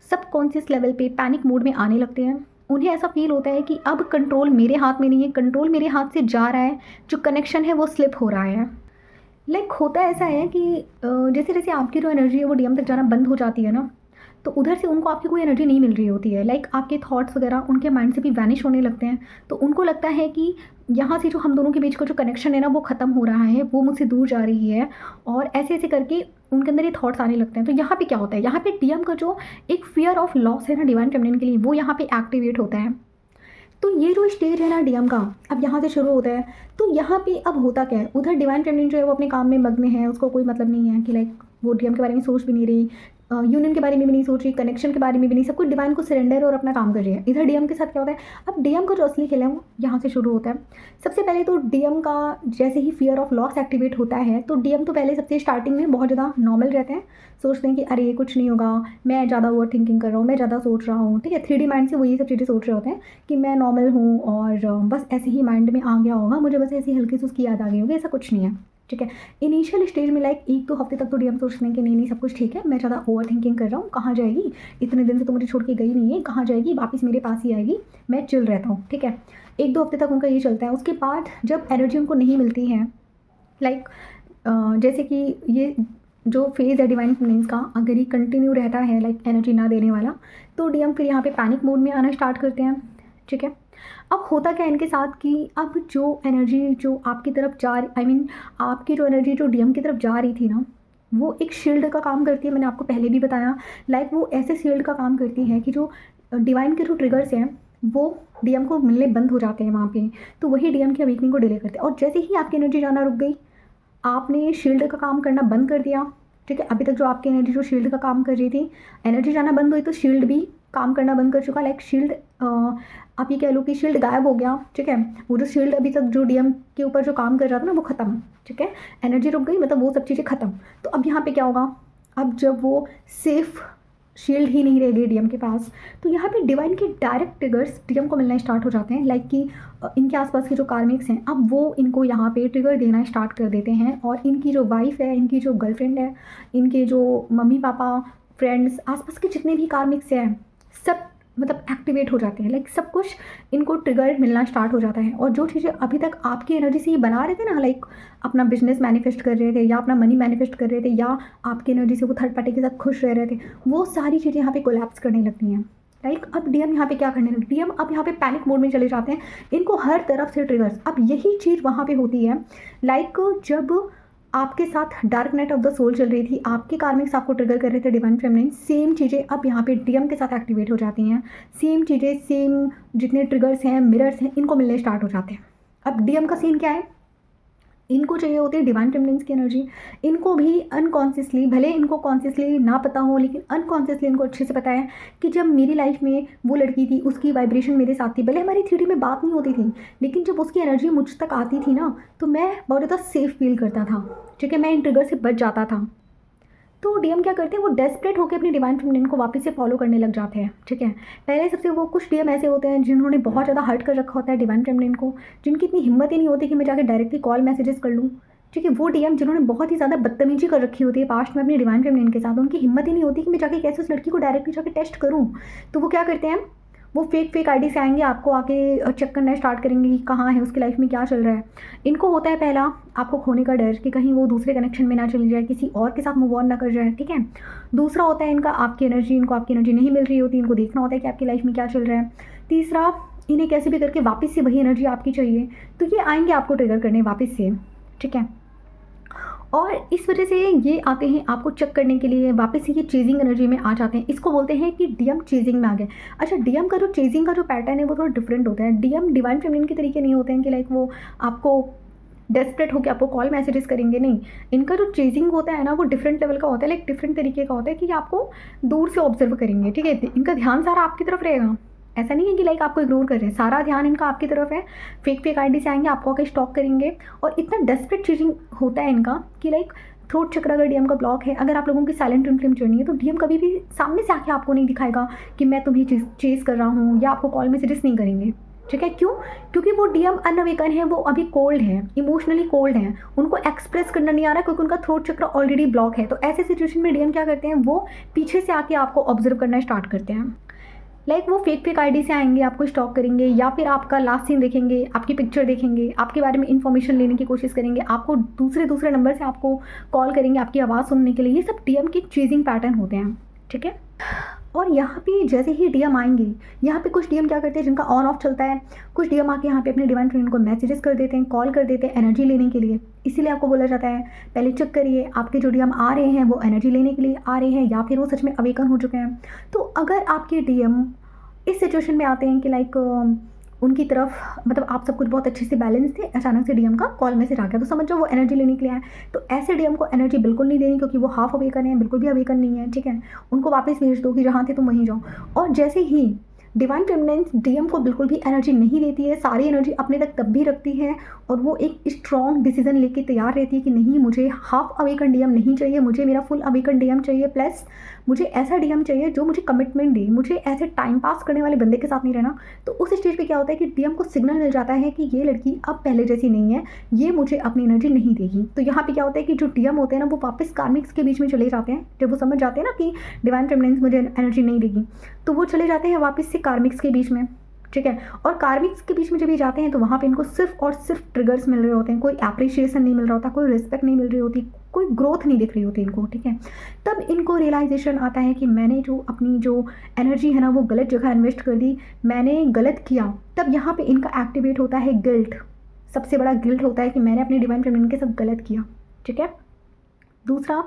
सबकॉन्शियस लेवल पे पैनिक मोड में आने लगते हैं। उन्हें ऐसा फील होता है कि अब कंट्रोल मेरे हाथ में नहीं है, कंट्रोल मेरे हाथ से जा रहा है, जो कनेक्शन है वो स्लिप हो रहा है। लाइक होता ऐसा है कि जैसे जैसे आपकी जो एनर्जी है वो डीएम तक जाना बंद हो जाती है ना, तो उधर से उनको आपकी कोई एनर्जी नहीं मिल रही होती है। लाइक आपके थॉट्स वगैरह उनके माइंड से भी वैनिश होने लगते हैं। तो उनको लगता है कि यहाँ से जो हम दोनों के बीच का जो कनेक्शन है ना वो ख़त्म हो रहा है, वो मुझसे दूर जा रही है, और ऐसे ऐसे करके उनके अंदर ये थॉट्स आने लगते हैं। तो यहाँ पे क्या होता है, यहाँ पे डीएम का जो एक फियर ऑफ लॉस है ना डिवाइन फेमिनिन के लिए, वो यहाँ पे एक्टिवेट होता है। तो ये जो स्टेज है ना डीएम का, अब यहाँ से शुरू होता है। तो यहाँ पे अब होता क्या है, उधर डिवाइन फेमिनिन जो है वो अपने काम में मग्न है, उसको कोई मतलब नहीं है कि लाइक वो डीएम के बारे में सोच भी नहीं रही, यूनियन के बारे में भी नहीं सोच रही, कनेक्शन के बारे में भी नहीं, सब कुछ डिवाइन को सरेंडर और अपना काम कर रही है। इधर डीएम के साथ क्या होता है, अब डीएम का जो असली खेल है वो यहाँ से शुरू होता है। सबसे पहले तो डीएम का जैसे ही फियर ऑफ लॉस एक्टिवेट होता है तो डीएम तो पहले सबसे स्टार्टिंग में बहुत ज़्यादा नॉर्मल रहते हैं, सोचते हैं कि अरे ये कुछ नहीं होगा, मैं ज़्यादा ओवर थिंकिंग कर रहा हूँ, मैं ज़्यादा सोच रहा हूँ, ठीक है। 3D माइंड से वो ये सब चीज़ें सोच रहे होते हैं कि मैं नॉर्मल हूँ और बस ऐसे ही माइंड में आ गया होगा, मुझे बस ऐसी हल्की सी उसकी याद आ गई होगी, ऐसा कुछ नहीं है, ठीक है। इनिशियल स्टेज में लाइक 1-2 हफ्ते तक तो डीएम सोचते हैं कि नहीं नहीं सब कुछ ठीक है, मैं ज़्यादा ओवर थिंकिंग कर रहा हूँ, कहाँ जाएगी, इतने दिन से तो मुझे छोड़ के गई नहीं है, कहाँ जाएगी, वापस मेरे पास ही आएगी, मैं चिल रहता हूँ, ठीक है। 1-2 हफ्ते तक उनका ये चलता है। उसके बाद जब एनर्जी उनको नहीं मिलती है, लाइक जैसे कि ये जो फेज़ है डिवाइन फेमिनिन्स का, अगर ये कंटिन्यू रहता है लाइक एनर्जी ना देने वाला, तो डीएम फिर यहाँ पे पैनिक मोड में आना स्टार्ट करते हैं, ठीक है। अब होता क्या है इनके साथ कि अब जो एनर्जी जो आपकी तरफ जा आई मीन आपकी जो एनर्जी जो डीएम की तरफ जा रही थी ना, वो एक शील्ड का काम करती है। मैंने आपको पहले भी बताया, लाइक वो ऐसे शील्ड का काम करती है कि जो डिवाइन के जो ट्रिगर्स हैं वो डीएम को मिलने बंद हो जाते हैं वहाँ पे, तो वही डीएम की अवेकनिंग को डिले करते हैं। और जैसे ही आपकी एनर्जी जाना रुक गई, आपने शील्ड का काम करना बंद कर दिया, ठीक है। अभी तक जो आपकी एनर्जी जो शील्ड का काम कर रही थी, एनर्जी जाना बंद हुई तो शील्ड भी काम करना बंद कर चुका। लाइक शील्ड आप ये कह लो कि शील्ड गायब हो गया, ठीक है। वो जो शील्ड अभी तक जो डीएम के ऊपर जो काम कर रहा था ना वो ख़त्म, ठीक है। एनर्जी रुक गई, मतलब वो सब चीज़ें ख़त्म। तो अब यहाँ पे क्या होगा, अब जब वो सेफ शील्ड ही नहीं रहेगी डीएम के पास, तो यहाँ पे डिवाइन के डायरेक्ट ट्रिगर्स डीएम को मिलना स्टार्ट हो जाते हैं। लाइक कि इनके आसपास के जो कार्मिक्स हैं, अब वो इनको यहाँ पे ट्रिगर देना स्टार्ट कर देते हैं। और इनकी जो वाइफ है, इनकी जो गर्लफ्रेंड है, इनके जो मम्मी पापा, फ्रेंड्स, आसपास के जितने भी कार्मिक्स हैं, सब मतलब एक्टिवेट हो जाते हैं। लाइक सब कुछ इनको ट्रिगर मिलना स्टार्ट हो जाता है। और जो चीज़ें अभी तक आपकी एनर्जी से ये बना रहे थे ना, लाइक अपना बिजनेस मैनिफेस्ट कर रहे थे या अपना मनी मैनिफेस्ट कर रहे थे या आपकी एनर्जी से वो थर्ड पार्टी के साथ खुश रह रहे थे, वो सारी चीज़ें यहाँ पे कोलैप्स करने लगती हैं। लाइक अब डीएम यहाँ पे क्या करने लगे, डीएम अब यहाँ पे पैनिक मोड में चले जाते हैं, इनको हर तरफ से ट्रिगर्स। अब यही चीज़ वहाँ पे होती है, लाइक जब आपके साथ dark night of the soul चल रही थी, आपके कार्मिक्स आपको ट्रिगर कर रहे थे डिवाइन फेमिनिन, सेम चीज़ें अब यहाँ पे डीएम के साथ एक्टिवेट हो जाती हैं। सेम चीज़ें, सेम जितने ट्रिगर्स हैं, मिरर्स हैं, इनको मिलने स्टार्ट हो जाते हैं। अब डीएम का सीन क्या है, इनको चाहिए होती है डिवाइन फेमिनिन्स की एनर्जी। इनको भी अनकॉन्शियसली, भले इनको कॉन्शियसली ना पता हो, लेकिन अनकॉन्शियसली इनको अच्छे से पता है कि जब मेरी लाइफ में वो लड़की थी, उसकी वाइब्रेशन मेरे साथ थी, भले हमारी 3D में बात नहीं होती थी, लेकिन जब उसकी एनर्जी मुझ तक आती थी ना, तो मैं बहुत ज़्यादा सेफ फील करता था, ठीक है। मैं इन ट्रिगर से बच जाता था। तो डीएम क्या करते हैं, वो डेस्परेट होकर अपनी डिवाइन फेमिनिन को वापस से फॉलो करने लग जाते हैं, ठीक है। पहले सबसे वो कुछ डीएम ऐसे होते हैं जिन्होंने बहुत ज़्यादा हर्ट कर रखा होता है डिवाइन फेमिनिन को, जिनकी इतनी हिम्मत ही नहीं होती कि मैं जाकर डायरेक्टली कॉल मैसेजेस कर लूँ, ठीक है। वो डीएम जिन्होंने बहुत ही ज़्यादा बदतमीजी कर रखी होती है पास्ट में अपनी डिवाइन फेमिनिन के साथ, उनकी हिम्मत ही नहीं होती कि मैं जाके कैसे उस लड़की को डायरेक्टली जाकर टेस्ट करूँ। तो वो क्या करते हैं, वो फेक आईडी से आएंगे, आपको आके चेक करना स्टार्ट करेंगे कि कहाँ है, उसकी लाइफ में क्या चल रहा है। इनको होता है पहला आपको खोने का डर कि कहीं वो दूसरे कनेक्शन में ना चली जाए, किसी और के साथ मूव ऑन ना कर जाए, ठीक है। दूसरा होता है इनका आपकी एनर्जी, इनको आपकी एनर्जी नहीं मिल रही होती, इनको देखना होता है कि आपकी लाइफ में क्या चल रहा है। तीसरा, इन्हें कैसे भी करके वापस से वही एनर्जी आपकी चाहिए, तो ये आएंगे आपको ट्रिगर करने वापस से, ठीक है। और इस वजह से ये आते हैं आपको चेक करने के लिए, वापस से ये चेजिंग एनर्जी में आ जाते हैं। इसको बोलते हैं कि डीएम चेजिंग में आ गए। अच्छा, डीएम का जो चेजिंग का जो पैटर्न है वो थोड़ा डिफरेंट होता है। डीएम डिवाइन फेमिनिन के तरीके नहीं होते हैं कि लाइक वो आपको डेस्परेट होकर आपको कॉल मैसेजेस करेंगे, नहीं। इनका जो चेजिंग होता है ना, वो डिफरेंट लेवल का होता है, लाइक डिफरेंट तरीके का होता है कि आपको दूर से ऑब्जर्व करेंगे, ठीक है। इनका ध्यान सारा आपकी तरफ रहेगा, ऐसा नहीं है कि लाइक आपको इग्नोर कर रहे हैं, सारा ध्यान इनका आपकी तरफ है। फेक आईडी से आएंगे, आपको आके स्टॉक करेंगे। और इतना डेस्परेट चीजिंग होता है इनका कि लाइक थ्रोट चक्र अगर डीएम का ब्लॉक है, अगर आप लोगों की साइलेंट ट्विन फ्लेम जर्नी है, तो डीएम कभी भी सामने से आके आपको नहीं दिखाएगा कि मैं तुम्हें चेस कर रहा हूँ, या आपको कॉल मैसेजेस नहीं करेंगे, ठीक है। क्यों? क्योंकि वो डीएम अनअवेकन है, वो अभी कोल्ड है, इमोशनली कोल्ड है, उनको एक्सप्रेस करना नहीं आ रहा क्योंकि उनका थ्रोट चक्र ऑलरेडी ब्लॉक है। तो ऐसे सिचुएशन में डीएम क्या करते हैं, वो पीछे से आके आपको ऑब्जर्व करना स्टार्ट करते हैं। लाइक वो फेक आईडी से आएंगे, आपको स्टॉक करेंगे, या फिर आपका लास्ट सीन देखेंगे, आपकी पिक्चर देखेंगे, आपके बारे में इन्फॉर्मेशन लेने की कोशिश करेंगे, आपको दूसरे नंबर से आपको कॉल करेंगे आपकी आवाज़ सुनने के लिए। ये सब डीएम की चेजिंग पैटर्न होते हैं, ठीक है। और यहाँ पे जैसे ही डीएम आएंगे, यहाँ पे कुछ डीएम क्या करते हैं जिनका ऑन ऑफ चलता है, कुछ डीएम आके यहाँ पे अपने डिवाइन फ्रेंड को मैसेजेस कर देते हैं, कॉल कर देते हैं एनर्जी लेने के लिए। इसीलिए आपको बोला जाता है पहले चेक करिए आपके जो डीएम आ रहे हैं वो एनर्जी लेने के लिए आ रहे हैं या फिर वो सच में अवेकन हो चुके हैं। तो अगर आपके डीएम इस सिचुएशन में आते हैं कि लाइक उनकी तरफ, मतलब आप सब कुछ बहुत अच्छे से बैलेंस थे, अचानक से डीएम का कॉल मैसेज आ गया, तो समझ जाओ वो एनर्जी लेने के लिए आए। तो ऐसे डीएम को एनर्जी बिल्कुल नहीं देनी, क्योंकि वो हाफ अवेकन है, बिल्कुल भी अवेकन नहीं है, ठीक है। उनको वापस भेज दो कि जहाँ थे तुम वहीं जाओ। और जैसे ही डिवाइन फेमिनिन डीएम को बिल्कुल भी एनर्जी नहीं देती है, सारी एनर्जी अपने तक तब भी रखती है, और वो एक स्ट्रॉन्ग डिसीजन लेके तैयार रहती है कि नहीं, मुझे हाफ अवेकन डीएम नहीं चाहिए, मुझे मेरा फुल अवेकन डीएम चाहिए, प्लस मुझे ऐसा डीएम चाहिए जो मुझे कमिटमेंट दे, मुझे ऐसे टाइम पास करने वाले बंदे के साथ नहीं रहना। तो उस स्टेज पे क्या होता है कि डीएम को सिग्नल मिल जाता है कि ये लड़की अब पहले जैसी नहीं है, ये मुझे अपनी एनर्जी नहीं देगी। तो यहाँ पे क्या होता है कि जो डीएम होते हैं ना, वो वापस कार्मिक्स के बीच में चले जाते हैं। जब वो समझ जाते हैं ना कि डिवाइन फेमिनिन मुझे एनर्जी नहीं देगी, तो वो चले जाते हैं वापस से कार्मिक्स के बीच में, ठीक है। और कार्मिक्स के बीच में जब ये जाते हैं तो वहाँ पे इनको सिर्फ और सिर्फ ट्रिगर्स मिल रहे होते हैं, कोई एप्रिशिएशन नहीं मिल रहा होता, कोई रिस्पेक्ट नहीं मिल रही होती, कोई ग्रोथ नहीं दिख रही होती इनको, ठीक है। तब इनको रियलाइजेशन आता है कि मैंने जो अपनी जो एनर्जी है ना, वो गलत जगह इन्वेस्ट कर दी, मैंने गलत किया। तब यहाँ पे इनका एक्टिवेट होता है गिल्ट, सबसे बड़ा गिल्ट होता है कि मैंने अपनी डिवाइन फेमिनिन के साथ गलत किया, ठीक है। दूसरा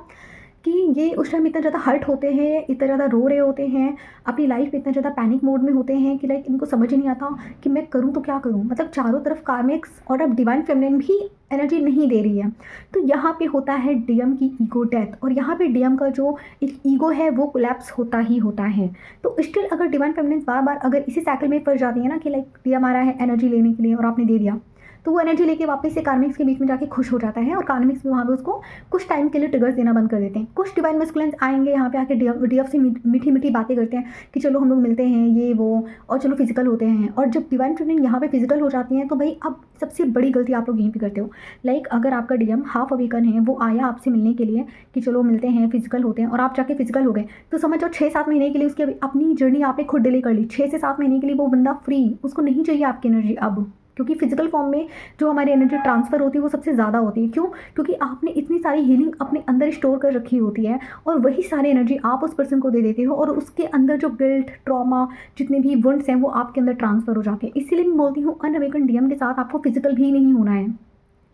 कि ये उस टाइम इतना ज़्यादा हर्ट होते हैं, इतना ज़्यादा रो रहे होते हैं, अपनी लाइफ में इतना ज़्यादा पैनिक मोड में होते हैं कि लाइक इनको समझ ही नहीं आता कि मैं करूँ तो क्या करूँ। मतलब चारों तरफ कार्मिक्स और अब डिवाइन फेमिनिन भी एनर्जी नहीं दे रही है। तो यहाँ पे होता है डीएम की ईगो डेथ, और यहाँ पे डीएम का जो एक ईगो है वो कोलैप्स होता ही होता है। तो स्टिल अगर डिवाइन फेमिनिन बार बार अगर इसी साइकिल में फंस जाती है ना कि लाइक डीएम आ रहा है एनर्जी लेने के लिए और आपने दे दिया, तो वो एनर्जी लेके वापस से कार्मिक्स के बीच में जाके खुश हो जाता है, और कार्मिक्स भी वहाँ पे उसको कुछ टाइम के लिए ट्रिगर्स देना बंद कर देते हैं। कुछ डिवाइन मस्कुलिन्स आएंगे यहाँ पे आके डीएफ से मीठी मीठी बातें करते हैं कि चलो हम लोग मिलते हैं ये वो, और चलो फिजिकल होते हैं। और जब डिवाइन फेमिनिन यहाँ पे फिजिकल हो जाती हैं तो भाई अब सबसे बड़ी गलती आप लोग यहीं पे करते हो। लाइक अगर आपका डीएम हाफ अवेकन है, वो आया आपसे मिलने के लिए कि चलो मिलते हैं, फिजिकल होते हैं, और आप जाके फिजिकल हो गए, तो समझ जाओ 6-7 महीने के लिए उसकी अपनी जर्नी आपने खुद डिले कर ली। 6 से 7 महीने के लिए वो बंदा फ्री, उसको नहीं चाहिए आपकी एनर्जी अब, क्योंकि फिजिकल फॉर्म में जो हमारी एनर्जी ट्रांसफ़र होती है वो सबसे ज़्यादा होती है। क्यों? क्योंकि आपने इतनी सारी हीलिंग अपने अंदर स्टोर कर रखी होती है, और वही सारी एनर्जी आप उस पर्सन को दे देते हो, और उसके अंदर जो गिल्ट, ट्रॉमा, जितने भी वुंड्स हैं वो आपके अंदर ट्रांसफ़र हो जाते हैं। इसीलिए मैं बोलती हूँ अनअवेकन डीएम के साथ आपको फिजिकल भी नहीं होना है,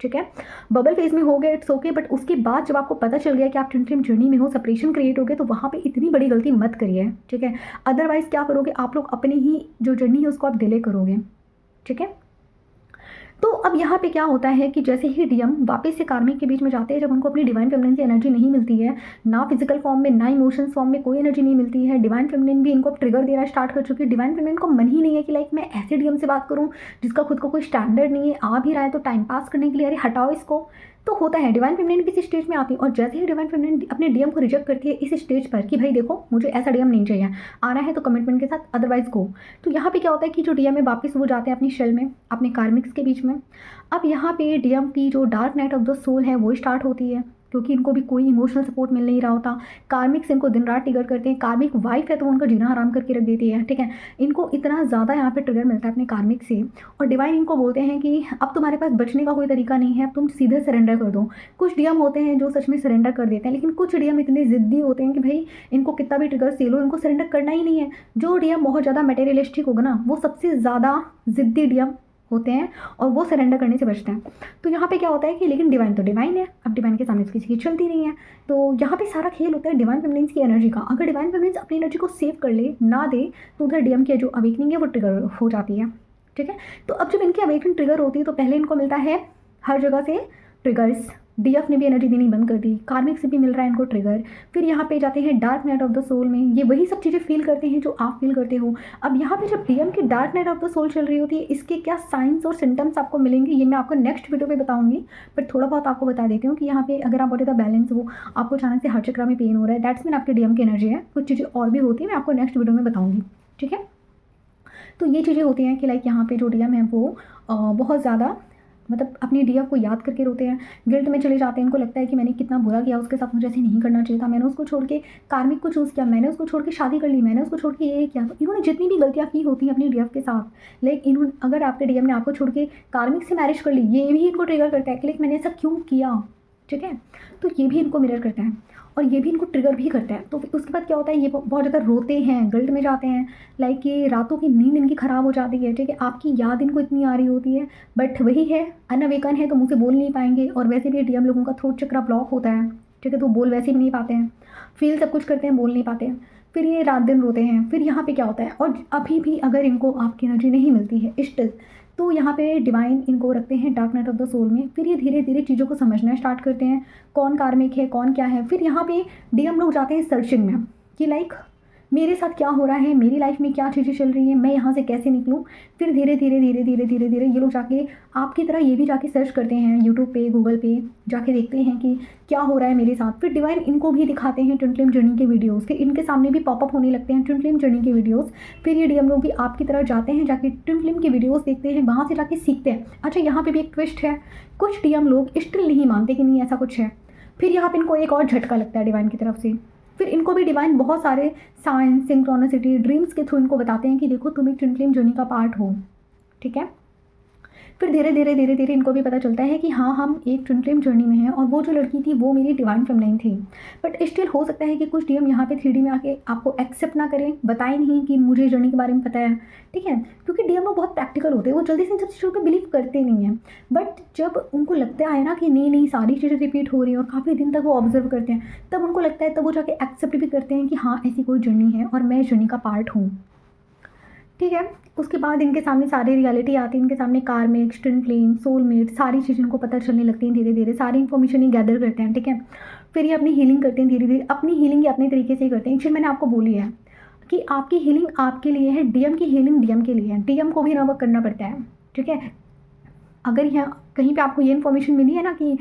ठीक है। बबल फेज में हो गए इट्स ओके, बट उसके बाद जब आपको पता चल गया कि आप ट्विन फ्लेम जर्नी में हो, सेपरेशन क्रिएट हो गया, तो वहाँ पे इतनी बड़ी गलती मत करिए, ठीक है। अदरवाइज क्या करोगे, आप लोग अपनी ही जो जर्नी है उसको आप डिले करोगे, ठीक है। तो अब यहाँ पे क्या होता है कि जैसे ही डीएम वापस से कार्मिक के बीच में जाते हैं, जब उनको अपनी डिवाइन फेमिनिन की एनर्जी नहीं मिलती है, ना फिजिकल फॉर्म में ना इमोशंस फॉर्म में कोई एनर्जी नहीं मिलती है, डिवाइन फेमिनिन भी इनको ट्रिगर देना स्टार्ट कर चुकी है। डिवाइन फेमिनिन को मन ही नहीं है कि लाइक मैं ऐसे डीएम से बात करूँ जिसका खुद को कोई स्टैंडर्ड नहीं है, आ भी रहा है तो टाइम पास करने के लिए, अरे हटाओ इसको। तो होता है डिवाइन फेमिनिन भी इस स्टेज में आती है, और जैसे ही डिवाइन फेमिनिन अपने डीएम को रिजेक्ट करती है इस स्टेज पर कि भाई देखो मुझे ऐसा डीएम नहीं चाहिए, आना है तो कमिटमेंट के साथ, अदरवाइज गो। तो यहाँ पे क्या होता है कि जो डीएम है वापस वो जाते हैं अपनी शेल में, अपने कार्मिक्स के बीच में। अब यहाँ पे डीएम की जो dark night of the soul है वो स्टार्ट होती है, क्योंकि इनको भी कोई इमोशनल सपोर्ट मिल नहीं रहा होता। कार्मिक्स इनको दिन रात ट्रिगर करते हैं, कार्मिक वाइफ है तो उनका जीना हराम करके रख देती है, ठीक है। इनको इतना ज़्यादा यहाँ पे ट्रिगर मिलता है अपने कार्मिक से, और डिवाइन इनको बोलते हैं कि अब तुम्हारे पास बचने का कोई तरीका नहीं है, अब तुम सीधे सरेंडर कर दो। कुछ डीएम होते हैं जो सच में सरेंडर कर देते हैं, लेकिन कुछ डीएम इतने ज़िद्दी होते हैं कि भाई इनको कितना भी ट्रिगर से लो, इनको सरेंडर करना ही नहीं है। जो डीएम बहुत ज़्यादा मटेरियलिस्टिक होगा ना, वो सबसे ज़्यादा ज़िद्दी डीएम होते हैं, और वो सरेंडर करने से बचते हैं। तो यहाँ पे क्या होता है कि लेकिन डिवाइन तो डिवाइन है, अब डिवाइन के सामने किसी की चलती नहीं है। तो यहाँ पे सारा खेल होता है डिवाइन फेमिनिन की एनर्जी का। अगर डिवाइन फेमिनिन अपनी एनर्जी को सेव कर ले, ना दे, तो उधर डीएम की जो अवेकनिंग है वो ट्रिगर हो जाती है, ठीक है। तो अब जब इनकी अवेकनिंग ट्रिगर होती है तो पहले इनको मिलता है हर जगह से ट्रिगर्स, डीएफ ने भी एनर्जी देनी बंद कर दी, कार्मिक से भी मिल रहा है इनको ट्रिगर। फिर यहाँ पे जाते हैं dark night of the soul में, ये वही सब चीज़ें फील करते हैं जो आप फील करते हो। अब यहाँ पे जब डीएम की dark night of the soul चल रही होती है, इसके क्या साइंस और सिम्टम्स आपको मिलेंगे ये मैं आपको नेक्स्ट वीडियो पे बताऊंगी, बट थोड़ा बहुत आपको बता देती हूँ कि यहाँ पे अगर आप बहुत ज़्यादा बैलेंस हो, आपको अचानक से हर चक्र में पेन हो रहा है, दैट्स मीन आपके डीएम की एनर्जी है। कुछ चीज़ें और भी होती है, मैं आपको नेक्स्ट वीडियो में बताऊँगी, ठीक है। तो ये चीज़ें होती हैं कि लाइक यहाँ पे जो डीएम है वो बहुत ज़्यादा मतलब अपनी डीएफ को याद करके रोते हैं, गिल्ट में चले जाते हैं। इनको लगता है कि मैंने कितना बुरा किया उसके साथ, मुझे ऐसे नहीं करना चाहिए था, मैंने उसको छोड़ के कार्मिक को चूज़ किया, मैंने उसको छोड़ के शादी कर ली, मैंने उसको छोड़ के ये किया। तो इन्होंने जितनी भी गलतियाँ की होती हैं अपनी डीएफ के साथ, लाइक इन्होंने अगर आपके डीएम ने आपको छोड़ के कार्मिक से मैरिज कर ली, ये भी इनको ट्रिगर करता है कि लाइक मैंने ऐसा क्यों किया, ठीक है। तो ये भी इनको मिरर करता है, और ये भी इनको ट्रिगर भी करता है। तो उसके बाद क्या होता है, ये बहुत ज़्यादा रोते हैं, गिल्ट में जाते हैं, लाइक ये रातों की नींद इनकी ख़राब हो जाती है, ठीक है। आपकी याद इनको इतनी आ रही होती है, बट वही है अनअवेकन है तो मुँह से बोल नहीं पाएंगे, और वैसे भी डीएम लोगों का थ्रोट चक्र ब्लॉक होता है, ठीक है, तो बोल वैसे भी नहीं पाते हैं, फील सब कुछ करते हैं, बोल नहीं पाते हैं। फिर ये रात दिन रोते हैं। फिर यहाँ पे क्या होता है, और अभी भी अगर इनको आपकी एनर्जी नहीं मिलती है स्टिल, तो यहाँ पे डिवाइन इनको रखते हैं dark night of the soul में। फिर ये धीरे धीरे चीज़ों को समझना स्टार्ट करते हैं, कौन कार्मिक है कौन क्या है। फिर यहाँ पे डीएम लोग जाते हैं सर्चिंग में कि लाइक मेरे साथ क्या हो रहा है, मेरी लाइफ में क्या चीज़ें चल रही हैं, मैं यहाँ से कैसे निकलूँ। फिर धीरे धीरे धीरे धीरे धीरे धीरे ये लोग जाके आपकी तरह ये भी जाके सर्च करते हैं यूट्यूब पे, गूगल पे जाके देखते हैं कि क्या हो रहा है मेरे साथ। फिर डिवाइन इनको भी दिखाते हैं ट्विन फ्लेम जर्नी के वीडियोज़, फिर इनके सामने भी पॉपअप होने लगते हैं ट्विन फ्लेम जर्नी के वीडियोज़। फिर ये डीएम लोग भी आपकी तरह जाते हैं, जाके ट्विन फ्लेम के वीडियोज़ देखते हैं, वहाँ से जाके सीखते हैं। अच्छा, यहाँ पर भी एक ट्विस्ट है, कुछ डीएम लोग स्टिल नहीं मानते कि नहीं ऐसा कुछ है। फिर यहाँ पर इनको एक और झटका लगता है डिवाइन की तरफ से। फिर इनको भी डिवाइन बहुत सारे साइंस, सिंक्रोनिसिटी, ड्रीम्स के थ्रू इनको बताते हैं कि देखो तुम एक ट्विन फ्लेम जर्नी का पार्ट हो, ठीक है। फिर धीरे धीरे धीरे धीरे इनको भी पता चलता है कि हाँ हम एक ट्विन फ्लेम जर्नी में हैं और वो जो लड़की थी वो मेरी डिवाइन फेमिनाइन थी। बट स्टिल हो सकता है कि कुछ डीएम यहाँ पे 3D में आके आपको एक्सेप्ट ना करें, बताए नहीं कि मुझे जर्नी के बारे में पता है, ठीक है। क्योंकि डीएम लोग बहुत प्रैक्टिकल होते हैं, वो जल्दी से इन सब चीज़ों पर बिलीव करते नहीं हैं। बट जब उनको लगता है ना कि नहीं नहीं सारी चीज़ें रिपीट हो रही हैं और काफ़ी दिन तक वो ऑब्जर्व करते हैं, तब उनको लगता है, तब वो जाके एक्सेप्ट भी करते हैं कि हाँ ऐसी कोई जर्नी है और मैं जर्नी का पार्ट हूँ, ठीक है। उसके बाद इनके सामने सारी रियलिटी आती है, इनके सामने कार्मिक, ट्विन फ्लेम, सोलमेट, सारी चीज़ें इनको पता चलने लगती हैं धीरे धीरे, सारी इन्फॉर्मेशन ही गैदर करते हैं, ठीक है। फिर ये अपनी हीलिंग करते हैं धीरे धीरे, अपनी हीलिंग ये अपने तरीके से ही करते हैं। एक चीज़ मैंने आपको बोली है कि आपकी हीलिंग आपके लिए है, डीएम की हीलिंग डीएम के लिए है, डीएम को भी इनर वर्क करना पड़ता है, ठीक है। अगर यहाँ कहीं पे आपको ये इन्फॉर्मेशन मिली है ना कि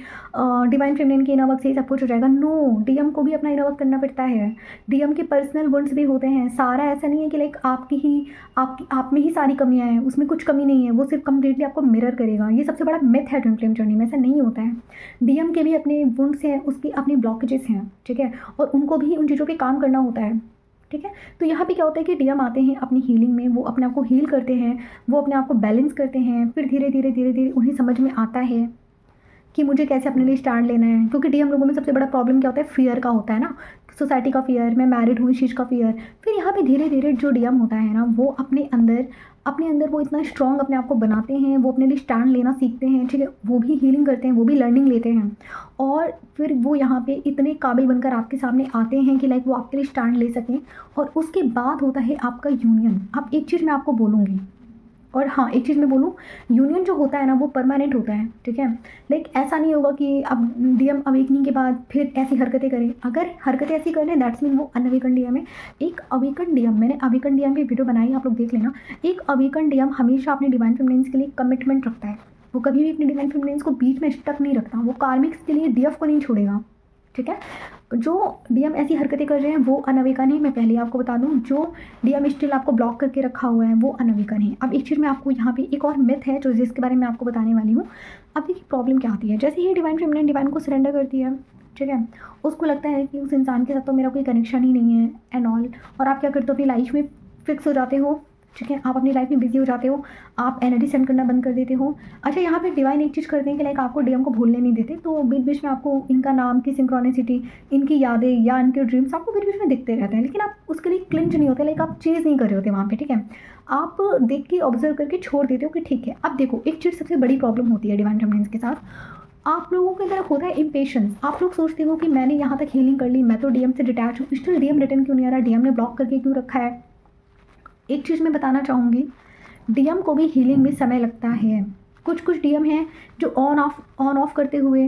डिवाइन फेमिनिन के इनर वर्क से ही सब कुछ हो जाएगा, नो, डीएम को भी अपना इनर वर्क करना पड़ता है। डीएम के पर्सनल वंड्स भी होते हैं, सारा ऐसा नहीं है कि लाइक आप में ही सारी कमियां हैं, उसमें कुछ कमी नहीं है, वो सिर्फ कम्प्लीटली आपको मिरर करेगा। ये सबसे बड़ा मिथ है ट्विन फ्लेम जर्नी में, ऐसा नहीं होता है। डीएम के भी अपने वुंड्स हैं, उसकी अपनी ब्लॉकेजेस हैं, ठीक है, और उनको भी उन चीज़ों पे काम करना होता है, ठीक है। तो यहाँ पे क्या होता है कि डीएम आते हैं अपनी हीलिंग में, वो अपने आप को हील करते हैं, वो अपने आप को बैलेंस करते हैं। फिर धीरे धीरे धीरे धीरे उन्हें समझ में आता है कि मुझे कैसे अपने लिए स्टैंड लेना है। क्योंकि डीएम लोगों में सबसे बड़ा प्रॉब्लम क्या होता है, फियर का होता है ना, सोसाइटी का फियर, मैं मैरिड हूँ इस चीज़ का फियर। फिर यहाँ पे धीरे धीरे जो डीएम होता है ना, वो अपने अंदर वो इतना स्ट्रॉन्ग अपने आप को बनाते हैं, वो अपने लिए स्टैंड लेना सीखते हैं, ठीक है। वो भी हीलिंग करते हैं, वो भी लर्निंग लेते हैं, और फिर वो यहाँ पे इतने काबिल बनकर आपके सामने आते हैं कि लाइक वो आपके लिए स्टैंड ले सकें। और उसके बाद होता है आपका यूनियन। अब एक चीज़ मैं आपको बोलूँगी, और हाँ एक चीज़ मैं बोलूँ, यूनियन जो होता है ना वो परमानेंट होता है, ठीक है। लाइक ऐसा नहीं होगा कि अब डीएम अवेकनिंग के बाद फिर ऐसी हरकतें करें। अगर हरकतें ऐसी कर लें दैट्स मीन वो अनअवेकन डीएम है। एक अवेकन डीएम, मैंने अवेकन डीएम की वीडियो बनाई, आप लोग देख लेना। एक अवेकन डीएम हमेशा अपने डिवाइन फेमिनिन्स के लिए कमिटमेंट रखता है, वो कभी भी अपने डिवाइन फेमिनिन्स को बीच में स्टक नहीं रखता, वो कार्मिक्स के लिए डीएफ को नहीं छोड़ेगा, ठीक है। जो डीएम ऐसी हरकतें कर रहे हैं वो अनअवेकन है, मैं पहले आपको बता दूं। जो डीएम स्टिल आपको ब्लॉक करके रखा हुआ है वो अनअवेकन है। अब एक चीज़ मैं आपको यहाँ पे एक और मिथ है जो जिसके बारे में आपको बताने वाली हूँ। अब देखिए प्रॉब्लम क्या आती है, जैसे ही डिवाइन फेमिनिन डिवाइन को सरेंडर करती है, ठीक है, उसको लगता है कि उस इंसान के साथ तो मेरा कोई कनेक्शन ही नहीं है एंड ऑल, और आप क्या करते हो अपनी लाइफ में फिक्स हो जाते हो, ठीक है, आप अपनी लाइफ में बिजी हो जाते हो, आप एनर्जी सेंड करना बंद कर देते हो। अच्छा, यहाँ पे डिवाइन एक चीज़ करते हैं कि लाइक आपको डीएम को भूलने नहीं देते, तो बीच बीच में आपको इनका नाम की सिंक्रोनिसिटी, इनकी यादें या इनके ड्रीम्स आपको बीच बीच में दिखते रहते हैं, लेकिन आप उसके लिए क्लिंच नहीं होते, लाइक आप चेज़ नहीं कर रहे होते वहाँ पे, ठीक है। आप देख के ऑब्जर्व करके छोड़ देते हो कि ठीक है। अब देखो एक चीज़ सबसे बड़ी प्रॉब्लम होती है डिवाइन फेमिनिन्स के साथ, आप लोगों के अंदर होता है इम्पेशंस। आप लोग सोचते हो कि मैंने यहाँ तक हीलिंग कर ली, मैं तो डीएम से डिटैच हूँ, स्टिल डीएम रिटर्न क्यों नहीं आ रहा, डीएम ने ब्लॉक करके क्यों रखा है। एक चीज़ मैं बताना चाहूँगी, डीएम को भी हीलिंग में समय लगता है। कुछ डीएम हैं जो ऑन ऑफ करते हुए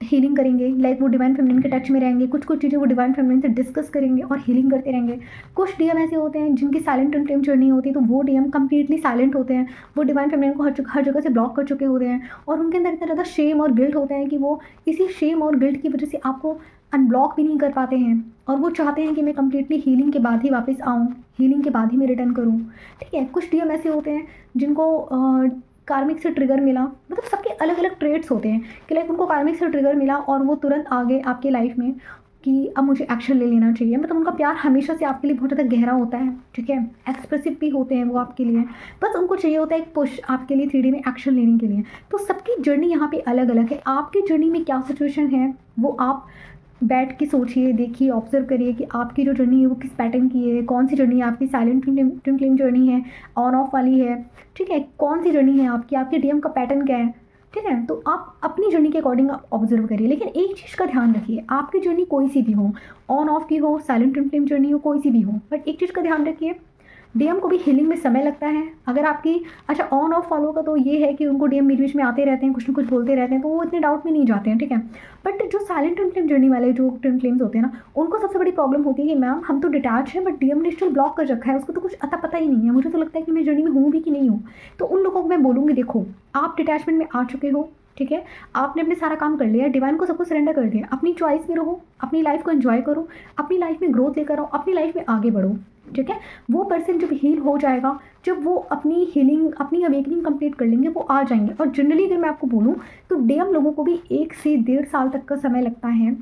हीलिंग करेंगे, लाइक वो डिवाइन फेमिनिन के टच में रहेंगे, कुछ चीज़ें वो डिवाइन फेमिनिन से डिस्कस करेंगे और हीलिंग करते रहेंगे। कुछ डीएम ऐसे होते हैं जिनकी साइलेंट ट्विन फ्लेम जर्नी होती है, तो वो डीएम कंप्लीटली साइलेंट होते हैं, वो डिवाइन फेमिनिन को हर जगह से ब्लॉक कर चुके होते हैं, और उनके अंदर इतना ज़्यादा शेम और गिल्ट होता है कि वो इसी शेम और गिल्ट की वजह से आपको अनब्लॉक भी नहीं कर पाते हैं, और वो चाहते हैं कि मैं कंप्लीटली हीलिंग के बाद ही वापस आऊँ, हीलिंग के बाद ही मैं रिटर्न करूँ, ठीक है। कुछ डीएम ऐसे होते हैं जिनको कार्मिक से ट्रिगर मिला, मतलब सबके अलग अलग ट्रेड्स होते हैं कि लाइक उनको कार्मिक से ट्रिगर मिला और वो तुरंत आ गए आपके लाइफ में कि अब मुझे एक्शन ले लेना चाहिए। मतलब उनका प्यार हमेशा से आपके लिए बहुत ज़्यादा गहरा होता है, ठीक है, एक्सप्रेसिव भी होते हैं वो आपके लिए, बस उनको चाहिए होता है एक पुश आपके लिए 3D में एक्शन लेने के लिए। तो सबकी जर्नी यहाँ पे अलग अलग है। आपकी जर्नी में क्या सिचुएशन है वो आप बैठ के सोचिए, देखिए, ऑब्जर्व करिए कि आपकी जो जर्नी है वो किस पैटर्न की है, कौन सी जर्नी है आपकी, साइलेंट ट्विन फ्लेम जर्नी है, ऑन ऑफ वाली है, ठीक है, कौन सी जर्नी है आपकी डीएम का पैटर्न क्या है, ठीक है। तो आप अपनी जर्नी के अकॉर्डिंग आप ऑब्जर्व करिए, लेकिन एक चीज़ का ध्यान रखिए, आपकी जर्नी कोई सी भी हो, ऑन ऑफ की हो, साइलेंट ट्विन फ्लेम जर्नी हो, कोई सी भी हो, बट एक चीज़ का ध्यान रखिए, डीएम को भी हीलिंग में समय लगता है। अगर आपकी अच्छा ऑन ऑफ फॉलो का तो ये है कि उनको डीएम बीच बीच में आते रहते हैं, कुछ ना कुछ बोलते रहते हैं, तो वो इतने डाउट में नहीं जाते हैं, ठीक है। बट जो साइलेंट ट्विन फ्लेम जर्नी वाले जो ट्विन फ्लेम्स होते हैं ना, उनको सबसे बड़ी प्रॉब्लम होती है कि मैम हम तो डिटैच हैं, बट डीएम ने स्टिल ब्लॉक कर रखा है, उसको तो कुछ अता पता ही नहीं है, मुझे तो लगता है कि मैं जर्नी में हूँ भी कि नहीं हूँ। तो उन लोगों को मैं बोलूँगी, देखो आप डिटैचमेंट में आ चुके हो, ठीक है, आपने अपने सारा काम कर लिया, डिवाइन को सब कुछ सरेंडर कर दिया, अपनी चॉइस में रहो, अपनी लाइफ को एंजॉय करो, अपनी लाइफ में ग्रोथ लेकर आओ, अपनी लाइफ में आगे बढ़ो, ठीक है। वो पर्सन जब हील हो जाएगा, जब वो अपनी हीलिंग, अपनी अवेकनिंग कंप्लीट कर लेंगे, वो आ जाएंगे। और जनरली अगर मैं आपको बोलूँ तो डीएम लोगों को भी 1 से 1.5 साल तक का समय लगता है,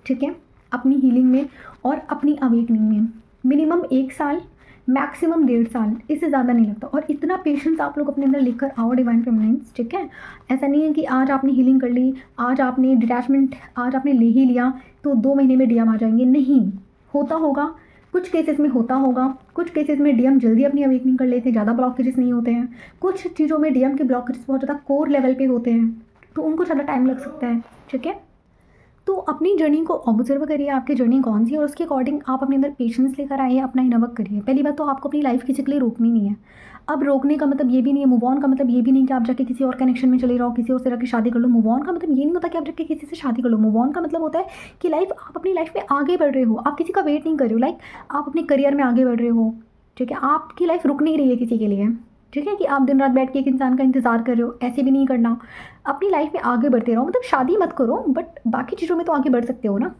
ठीक है, अपनी हीलिंग में और अपनी अवेकनिंग में। मिनिमम 1 साल, मैक्सिमम 1.5 साल, इससे ज़्यादा नहीं लगता। और इतना पेशेंस आप लोग अपने अंदर लेकर आओ डिवाइन फेमिनिन्स, ठीक है। ऐसा नहीं है कि आज आपने हीलिंग कर ली, आज आपने डिटैचमेंट आज आपने ले ही लिया तो 2 महीने में डीएम आ जाएंगे, नहीं होता होगा, कुछ केसेस में होता होगा, कुछ केसेस में डीएम जल्दी अपनी अवेकनिंग कर लेते हैं, ज़्यादा ब्लॉकेजेस नहीं होते हैं, कुछ चीज़ों में डीएम के ब्लॉकेजेस बहुत ज़्यादा कोर लेवल पे होते हैं, तो उनको ज़्यादा टाइम लग सकता है, ठीक है। तो अपनी जर्नी को ऑब्जर्व करिए, आपकी जर्नी कौन सी है, और उसके अकॉर्डिंग आप अपने अंदर पेशेंस लेकर आइए, अपना इनर वर्क करिए। पहली बात तो आपको अपनी लाइफ किसी के लिए रोकनी नहीं है। अब रोकने का मतलब ये भी नहीं है, मूव ऑन का मतलब ये भी नहीं कि आप जाके किसी और कनेक्शन में चले जाओ, किसी और से जाके शादी कर लो। मूव ऑन का मतलब ये नहीं होता कि आप जाके किसी से शादी कर लो। मूव ऑन का मतलब होता है कि आप अपनी लाइफ में आगे बढ़ रहे हो, आप किसी का वेट नहीं कर रहे हो, लाइक आप अपने करियर में आगे बढ़ रहे हो, ठीक है। आपकी लाइफ रुक नहीं रही है किसी के लिए, ठीक है, कि आप दिन रात बैठ के एक इंसान का इंतज़ार कर रहे हो, ऐसे भी नहीं करना। अपनी लाइफ में आगे बढ़ते रहो, मतलब शादी मत करो, बट बाकी चीज़ों में तो आगे बढ़ सकते हो ना,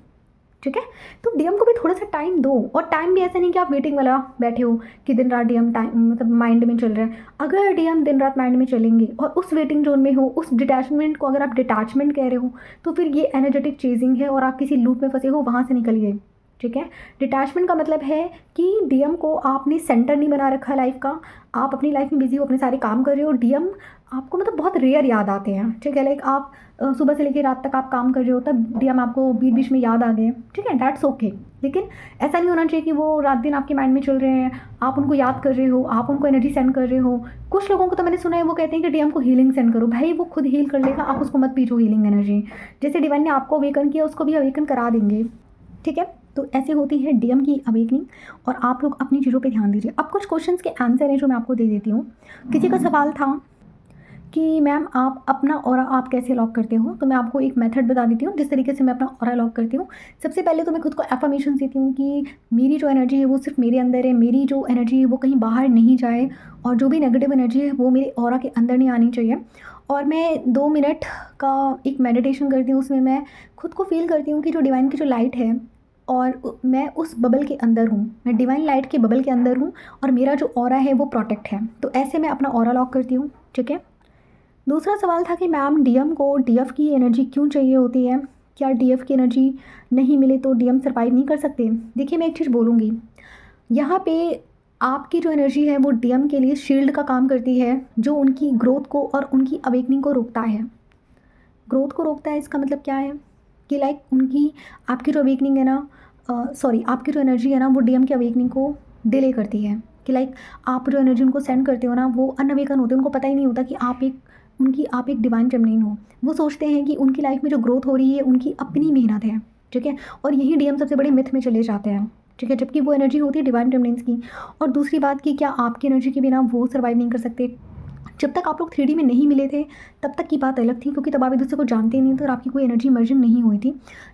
ठीक है। तो डीएम को भी थोड़ा सा टाइम दो, और टाइम भी ऐसा नहीं कि आप वेटिंग वाला बैठे हो कि दिन रात डीएम टाइम मतलब माइंड में चल रहा है। अगर डीएम दिन रात माइंड में चलेंगे और उस वेटिंग जोन में हो, उस डिटैचमेंट को अगर आप डिटैचमेंट कह रहे हो, तो फिर ये एनर्जेटिक चेजिंग है और आप किसी लूप में फंसे हो, वहाँ से निकलिए, ठीक है। डिटैचमेंट का मतलब है कि डीएम को आपने सेंटर नहीं बना रखा लाइफ का, आप अपनी लाइफ में बिजी हो, अपने सारे काम कर रहे हो, डीएम आपको मतलब बहुत रेयर याद आते हैं, ठीक है। लाइक आप सुबह से लेकर रात तक आप काम कर रहे हो, तब डीएम आपको बीच बीच में याद आ गए, ठीक है, दैट्स ओके। लेकिन ऐसा नहीं होना चाहिए कि वो रात दिन आपके माइंड में चल रहे हैं, आप उनको याद कर रहे हो, आप उनको एनर्जी सेंड कर रहे हो। कुछ लोगों को तो मैंने सुना है वो कहते हैं कि डीएम को हीलिंग सेंड करो, भाई वो खुद हील कर लेगा, आप उसको मत पीछो हीलिंग एनर्जी। जैसे डिवाइन ने आपको अवेकन किया, उसको भी अवेकन करा देंगे, ठीक है। तो ऐसे होती है डीएम की अवेकनिंग, और आप लोग अपनी चीज़ों पे ध्यान दीजिए। अब कुछ क्वेश्चंस के आंसर हैं जो मैं आपको दे देती हूँ। किसी का सवाल था कि मैम आप अपना ऑरा आप कैसे लॉक करते हो, तो मैं आपको एक मेथड बता देती हूँ जिस तरीके से मैं अपना ऑरा लॉक करती हूँ। सबसे पहले तो मैं खुद को एफर्मेशन देती हूँ कि मेरी जो एनर्जी है वो सिर्फ मेरे अंदर है, मेरी जो एनर्जी है वो कहीं बाहर नहीं जाए, और जो भी नेगेटिव एनर्जी है वो मेरे ऑरा के अंदर नहीं आनी चाहिए। और मैं 2 मिनट का एक मेडिटेशन करती हूँ, उसमें मैं खुद को फील करती हूँ कि जो डिवाइन की जो लाइट है, और मैं उस बबल के अंदर हूँ, मैं डिवाइन लाइट के बबल के अंदर हूँ, और मेरा जो ऑरा है वो प्रोटेक्ट है। तो ऐसे मैं अपना ऑरा लॉक करती हूँ, ठीक है। दूसरा सवाल था कि मैम डीएम को डीएफ की एनर्जी क्यों चाहिए होती है, क्या डीएफ की एनर्जी नहीं मिले तो डीएम सर्वाइव नहीं कर सकते। देखिए मैं एक चीज़ बोलूँगी, यहाँ पे आपकी जो एनर्जी है वो डीएम के लिए शील्ड का काम करती है, जो उनकी ग्रोथ को और उनकी अवेकनिंग को रोकता है। ग्रोथ को रोकता है, इसका मतलब क्या है कि लाइक उनकी आपकी जो अवेकनिंग है ना, सॉरी आपकी जो एनर्जी है ना वो डीएम की अवेकनिंग को डिले करती है। कि लाइक आप जो एनर्जी उनको सेंड करते हो ना, वो अनअवेकन होते हैं, उनको पता ही नहीं होता कि आप एक डिवाइन फेमिनिन हो। वो सोचते हैं कि उनकी लाइफ में जो ग्रोथ हो रही है उनकी अपनी मेहनत है, ठीक है। और यही डीएम सबसे बड़े मिथ में चले जाते हैं, ठीक है, जबकि वो एनर्जी होती है डिवाइन फेमिनिन्स की। और दूसरी बात कि क्या आपकी एनर्जी के बिना वो सर्वाइव नहीं कर सकते। जब तक आप लोग 3D में नहीं मिले थे तब तक की बात अलग थी, क्योंकि तब आप एक दूसरे को जानते नहीं थे और आपकी कोई एनर्जी मर्जिंग नहीं हुई थी।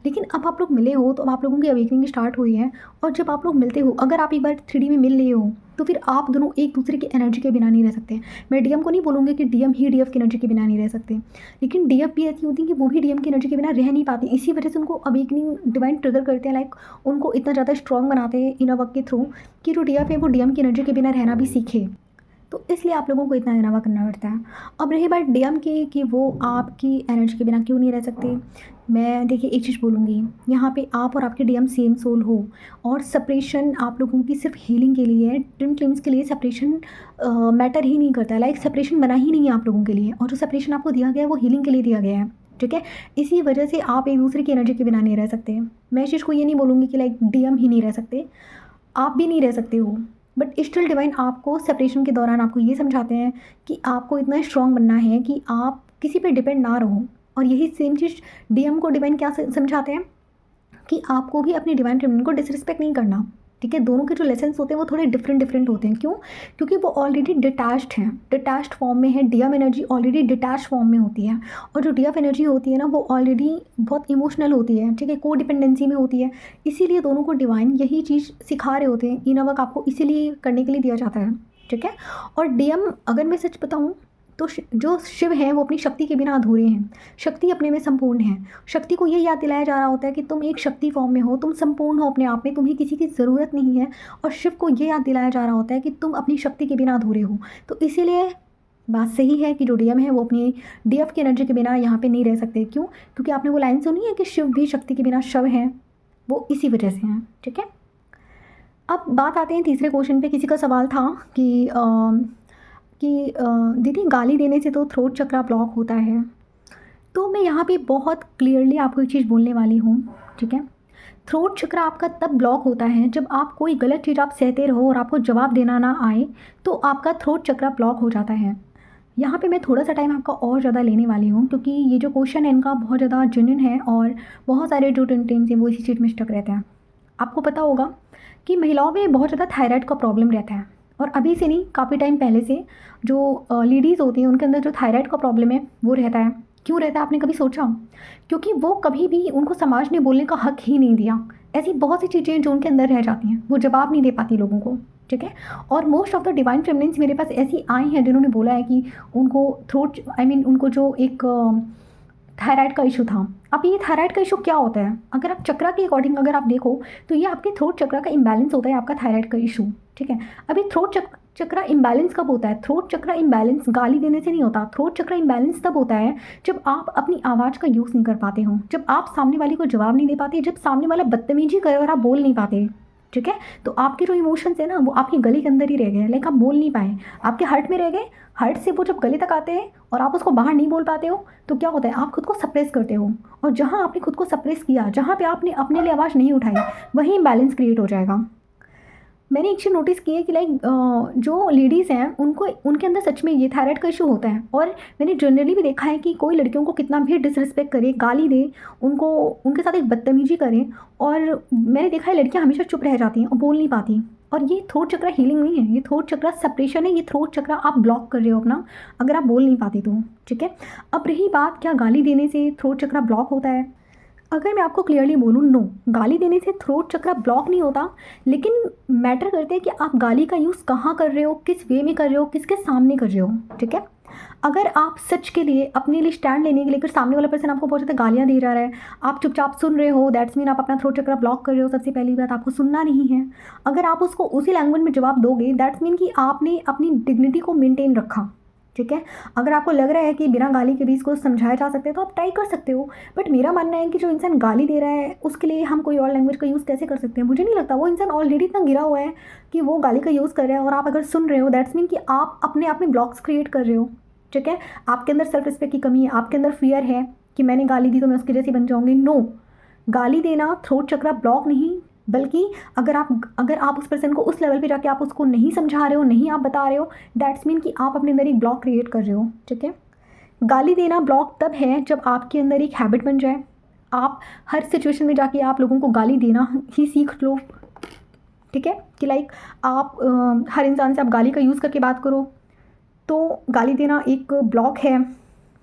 लेकिन अब आप लोग मिले हो तो अब आप लोगों की अवेकनिंग स्टार्ट हुई है। और जब आप लोग मिलते हो, अगर आप एक बार 3D में मिल लिए हो, तो फिर आप दोनों एक दूसरे की एनर्जी के बिना नहीं रह सकते। मैं डीएम को नहीं बोलूँगी कि डीएम ही डीएफ की एनर्जी के बिना नहीं रह सकते, लेकिन डीएफ भी ऐसी होती है कि वो भी डीएम की एनर्जी के बिना रह नहीं पाती। इसी वजह से उनको अवेकनिंग डिवाइन ट्रिगर करते हैं, लाइक उनको इतना ज़्यादा स्ट्रॉन्ग बनाते हैं इनर वर्क के थ्रू कि जो डीएफ है वो डीएम की एनर्जी के बिना रहना भी सीखे। तो इसलिए आप लोगों को इतना इनावा करना पड़ता है। अब रही बात डीएम की कि वो आपकी एनर्जी के बिना क्यों नहीं रह सकते, मैं देखिए एक चीज़ बोलूँगी, यहाँ पे आप और आपके डीएम सेम सोल हो, और सेपरेशन आप लोगों की सिर्फ हीलिंग के लिए है। ट्विन फ्लेम्स के लिए सेपरेशन मैटर ही नहीं करता है, लाइक सेपरेशन बना ही नहीं है आप लोगों के लिए, और जो सेपरेशन आपको दिया गया है वो हीलिंग के लिए दिया गया है, ठीक है। इसी वजह से आप एक दूसरे की एनर्जी के बिना नहीं रह सकते। मैं इस चीज़ को ये नहीं बोलूँगी कि लाइक डीएम ही नहीं रह सकते, आप भी नहीं रह सकते हो, बट स्टिल डिवाइन आपको सेपरेशन के दौरान आपको ये समझाते हैं कि आपको इतना स्ट्रॉन्ग बनना है कि आप किसी पे डिपेंड ना रहो। और यही सेम चीज़ डीएम को डिवाइन क्या समझाते हैं कि आपको भी अपनी डिवाइन फेमिनिन को डिसरिस्पेक्ट नहीं करना, ठीक है। दोनों के जो लेसन्स होते हैं वो थोड़े डिफरेंट होते हैं। क्यों? क्योंकि वो ऑलरेडी डिटैच्ड हैं, डिटैच्ड फॉर्म में है। DM energy already detached form में होती है, और जो डीएफ एनर्जी होती है ना वो ऑलरेडी बहुत इमोशनल होती है, ठीक है, को डिपेंडेंसी में होती है। इसीलिए दोनों को डिवाइन यही चीज़ सिखा रहे होते हैं। इनर वर्क आपको इसीलिए करने के लिए दिया जाता है, ठीक है। और डीएम, अगर मैं सच बताऊँ तो जो शिव हैं वो अपनी शक्ति के बिना अधूरे हैं। शक्ति अपने में संपूर्ण है। शक्ति को ये याद दिलाया जा रहा होता है कि तुम एक शक्ति फॉर्म में हो, तुम संपूर्ण हो अपने आप में, तुम्हें किसी की ज़रूरत नहीं है। और शिव को ये याद दिलाया जा रहा होता है कि तुम अपनी शक्ति के बिना अधूरे हो। तो इसीलिए बात सही है कि जो डीएम है वो अपनी डीएफ की एनर्जी के बिना यहाँ पे नहीं रह सकते। क्यों? क्योंकि आपने वो लाइन सुनी है कि शिव भी शक्ति के बिना शव हैं, वो इसी वजह से हैं, ठीक है। अब बात आते हैं तीसरे क्वेश्चन पे। किसी का सवाल था कि दीदी गाली देने से तो थ्रोट चक्रा ब्लॉक होता है। तो मैं यहाँ पे बहुत क्लियरली आपको एक चीज़ बोलने वाली हूँ, ठीक है। थ्रोट चक्रा आपका तब ब्लॉक होता है जब आप कोई गलत चीज़ आप सहते रहो और आपको जवाब देना ना आए, तो आपका थ्रोट चक्रा ब्लॉक हो जाता है। यहाँ पे मैं थोड़ा सा टाइम आपका और ज़्यादा लेने वाली हूँ, क्योंकि ये जो क्वेश्चन है इनका बहुत ज़्यादा जेन्युइन है, और बहुत सारे जो टीम्स हैं वो इसी चीज़ में स्टक रहते हैं। आपको पता होगा कि महिलाओं में बहुत ज़्यादा थायराइड का प्रॉब्लम रहता है, और अभी से नहीं, काफ़ी टाइम पहले से जो लेडीज़ होती हैं उनके अंदर जो थायराइड का प्रॉब्लम है वो रहता है। क्यों रहता है, आपने कभी सोचा? क्योंकि वो कभी भी, उनको समाज ने बोलने का हक ही नहीं दिया। ऐसी बहुत सी चीज़ें जो उनके अंदर रह जाती हैं, वो जवाब नहीं दे पाती लोगों को, ठीक है। और most of the divine feminines मेरे पास ऐसी आई हैं जिन्होंने बोला है कि उनको थ्रोट, उनको जो एक थायराइड का इशू था। अब ये थायराइड का इशू क्या होता है? अगर आप चक्रा के अकॉर्डिंग अगर आप देखो तो ये आपके थ्रोट चक्रा का इम्बैलेंस होता है, आपका थायराइड का इशू, ठीक है। अभी थ्रोट चक्रा इम्बैलेंस कब होता है? थ्रोट चक्रा इम्बैलेंस गाली देने से नहीं होता। थ्रोट चक्रा इम्बैलेंस तब होता है जब आप अपनी आवाज़ का यूज़ नहीं कर पाते हो, जब आप सामने वाले को जवाब नहीं दे पाते, जब सामने वाला बदतमीजी करे और आप बोल नहीं पाते, ठीक है। तो आपके जो इमोशंस है ना वो आपके गले के अंदर ही रह गए, लाइक आप बोल नहीं पाए, आपके हार्ट में रह गए। हार्ट से वो जब गले तक आते हैं और आप उसको बाहर नहीं बोल पाते हो, तो क्या होता है, आप खुद को सप्रेस करते हो। और जहाँ आपने खुद को सप्रेस किया, जहाँ पे आपने अपने लिए आवाज़ नहीं उठाई, वहीं इम्बैलेंस क्रिएट हो जाएगा। मैंने एक चीज़ नोटिस की है कि लाइक जो लेडीज़ हैं उनको, उनके अंदर सच में ये थायराइड का इशू होता है। और मैंने जनरली भी देखा है कि कोई लड़कियों को कितना भी डिसरिस्पेक्ट करे, गाली दे, उनको, उनके साथ एक बदतमीजी करें, और मैंने देखा है लड़कियां हमेशा चुप रह जाती हैं और बोल नहीं पाती। और ये थ्रोट चक्रा हीलिंग नहीं है, ये थ्रोट चक्रा सेपरेशन है। ये थ्रोट चक्रा आप ब्लॉक कर रहे हो अपना, अगर आप बोल नहीं पाती तो, ठीक है। अब रही बात, क्या गाली देने से थ्रोट चक्रा ब्लॉक होता है? अगर मैं आपको क्लियरली बोलूँ, नो, गाली देने से थ्रोट चक्रा ब्लॉक नहीं होता। लेकिन मैटर करते हैं कि आप गाली का यूज़ कहाँ कर रहे हो, किस वे में कर रहे हो, किसके सामने कर रहे हो, ठीक है। अगर आप सच के लिए, अपने लिए स्टैंड लेने के लिए, अगर सामने वाला पर्सन आपको बहुत ज़्यादा गालियाँ दे रहा है, आप चुपचाप सुन रहे हो, दैट्स मीन आप अपना थ्रोट चक्रा ब्लॉक कर रहे हो। सबसे पहली बात, आपको सुनना नहीं है। अगर आप उसको उसी लैंग्वेज में जवाब दोगे, दैट्स मीन कि आपने अपनी डिग्निटी को मेनटेन रखा, ठीक है। अगर आपको लग रहा है कि बिना गाली के भी इसको समझाया जा सकता है तो आप ट्राई कर सकते हो। बट मेरा मानना है कि जो इंसान गाली दे रहा है उसके लिए हम कोई और लैंग्वेज का यूज़ कैसे कर सकते हैं? मुझे नहीं लगता। वो इंसान ऑलरेडी इतना गिरा हुआ है कि वो गाली का यूज़ कर रहा है, और आप अगर सुन रहे हो, दैट्स मीन कि आप अपने आप में ब्लॉक्स क्रिएट कर रहे हो, ठीक है। आपके अंदर सेल्फ रिस्पेक्ट की कमी है, आपके अंदर फियर है कि मैंने गाली दी तो मैं उसकी जैसी बन जाऊँगी। नो, गाली देना थ्रोट चक्रा ब्लॉक नहीं, बल्कि अगर आप उस पर्सन को उस लेवल पे जाके आप उसको नहीं समझा रहे हो, नहीं आप बता रहे हो, दैट्स मीन कि आप अपने अंदर एक ब्लॉक क्रिएट कर रहे हो, ठीक है। गाली देना ब्लॉक तब है जब आपके अंदर एक हैबिट बन जाए, आप हर सिचुएशन में जाके आप लोगों को गाली देना ही सीख लो, ठीक है। कि लाइक आप हर इंसान से आप गाली का यूज़ करके बात करो, तो गाली देना एक ब्लॉक है,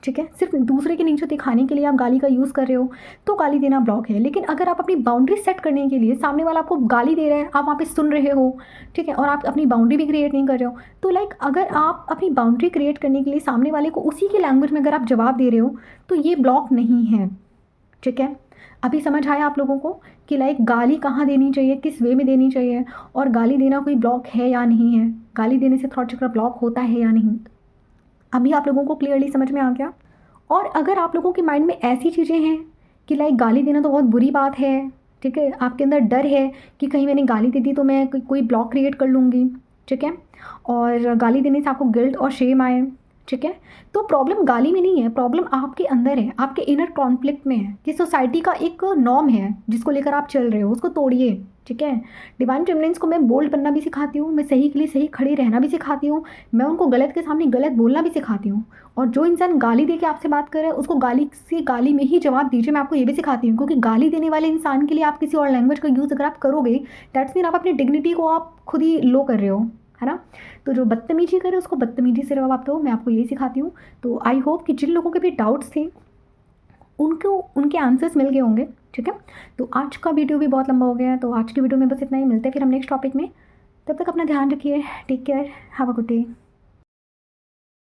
ठीक है। सिर्फ दूसरे के नीचे दिखाने के लिए आप गाली का यूज़ कर रहे हो तो गाली देना ब्लॉक है। लेकिन अगर आप अपनी बाउंड्री सेट करने के लिए, सामने वाला आपको गाली दे रहा है, आप वहाँ पे सुन रहे हो, ठीक है, और आप अपनी बाउंड्री भी क्रिएट नहीं कर रहे हो, तो लाइक अगर आप अपनी बाउंड्री क्रिएट करने के लिए सामने वाले को उसी की लैंग्वेज में अगर आप जवाब दे रहे हो तो ये ब्लॉक नहीं है, ठीक है। अभी समझ आया आप लोगों को कि लाइक गाली कहाँ देनी चाहिए, किस वे में देनी चाहिए, और गाली देना कोई ब्लॉक है या नहीं है, गाली देने से थ्रोट चक्र ब्लॉक होता है या नहीं। अभी आप लोगों को क्लियरली समझ में आ गया। और अगर आप लोगों के माइंड में ऐसी चीज़ें हैं कि लाइक गाली देना तो बहुत बुरी बात है, ठीक है, आपके अंदर डर है कि कहीं मैंने गाली दे दी तो मैं कोई ब्लॉक क्रिएट कर लूँगी, ठीक है, और गाली देने से आपको गिल्ट और शेम आए, ठीक है। तो प्रॉब्लम गाली में नहीं है, प्रॉब्लम आपके अंदर है, आपके इनर कॉन्फ्लिक्ट में है। ये सोसाइटी का एक नॉर्म है जिसको लेकर आप चल रहे हो, उसको तोड़िए। ठीक है। डिवाइन फेमिनिन्स को मैं बोल्ड बनना भी सिखाती हूँ, मैं सही के लिए सही खड़ी रहना भी सिखाती हूँ, मैं उनको गलत के सामने गलत बोलना भी सिखाती हूँ। और जो इंसान गाली दे के आपसे बात कर रहा है उसको गाली से गाली में ही जवाब दीजिए, मैं आपको ये भी सिखाती हूँ। क्योंकि गाली देने वाले इंसान के लिए आप किसी और लैंग्वेज का यूज़ अगर आप करोगे, दैट्स मीन आप अपनी डिग्निटी को आप खुद ही लो कर रहे हो, है ना। तो जो बदतमीजी करे उसको बदतमीजी से जवाब दो, मैं आपको यही सिखाती हूँ। तो आई होप कि जिन लोगों के भी डाउट्स थे उनको उनके आंसर्स मिल गए होंगे। ठीक है। तो आज का वीडियो भी बहुत लंबा हो गया है, तो आज की वीडियो में बस इतना ही। मिलते हैं फिर हम नेक्स्ट टॉपिक में। तब तक अपना ध्यान रखिए। Take care. Have a good day.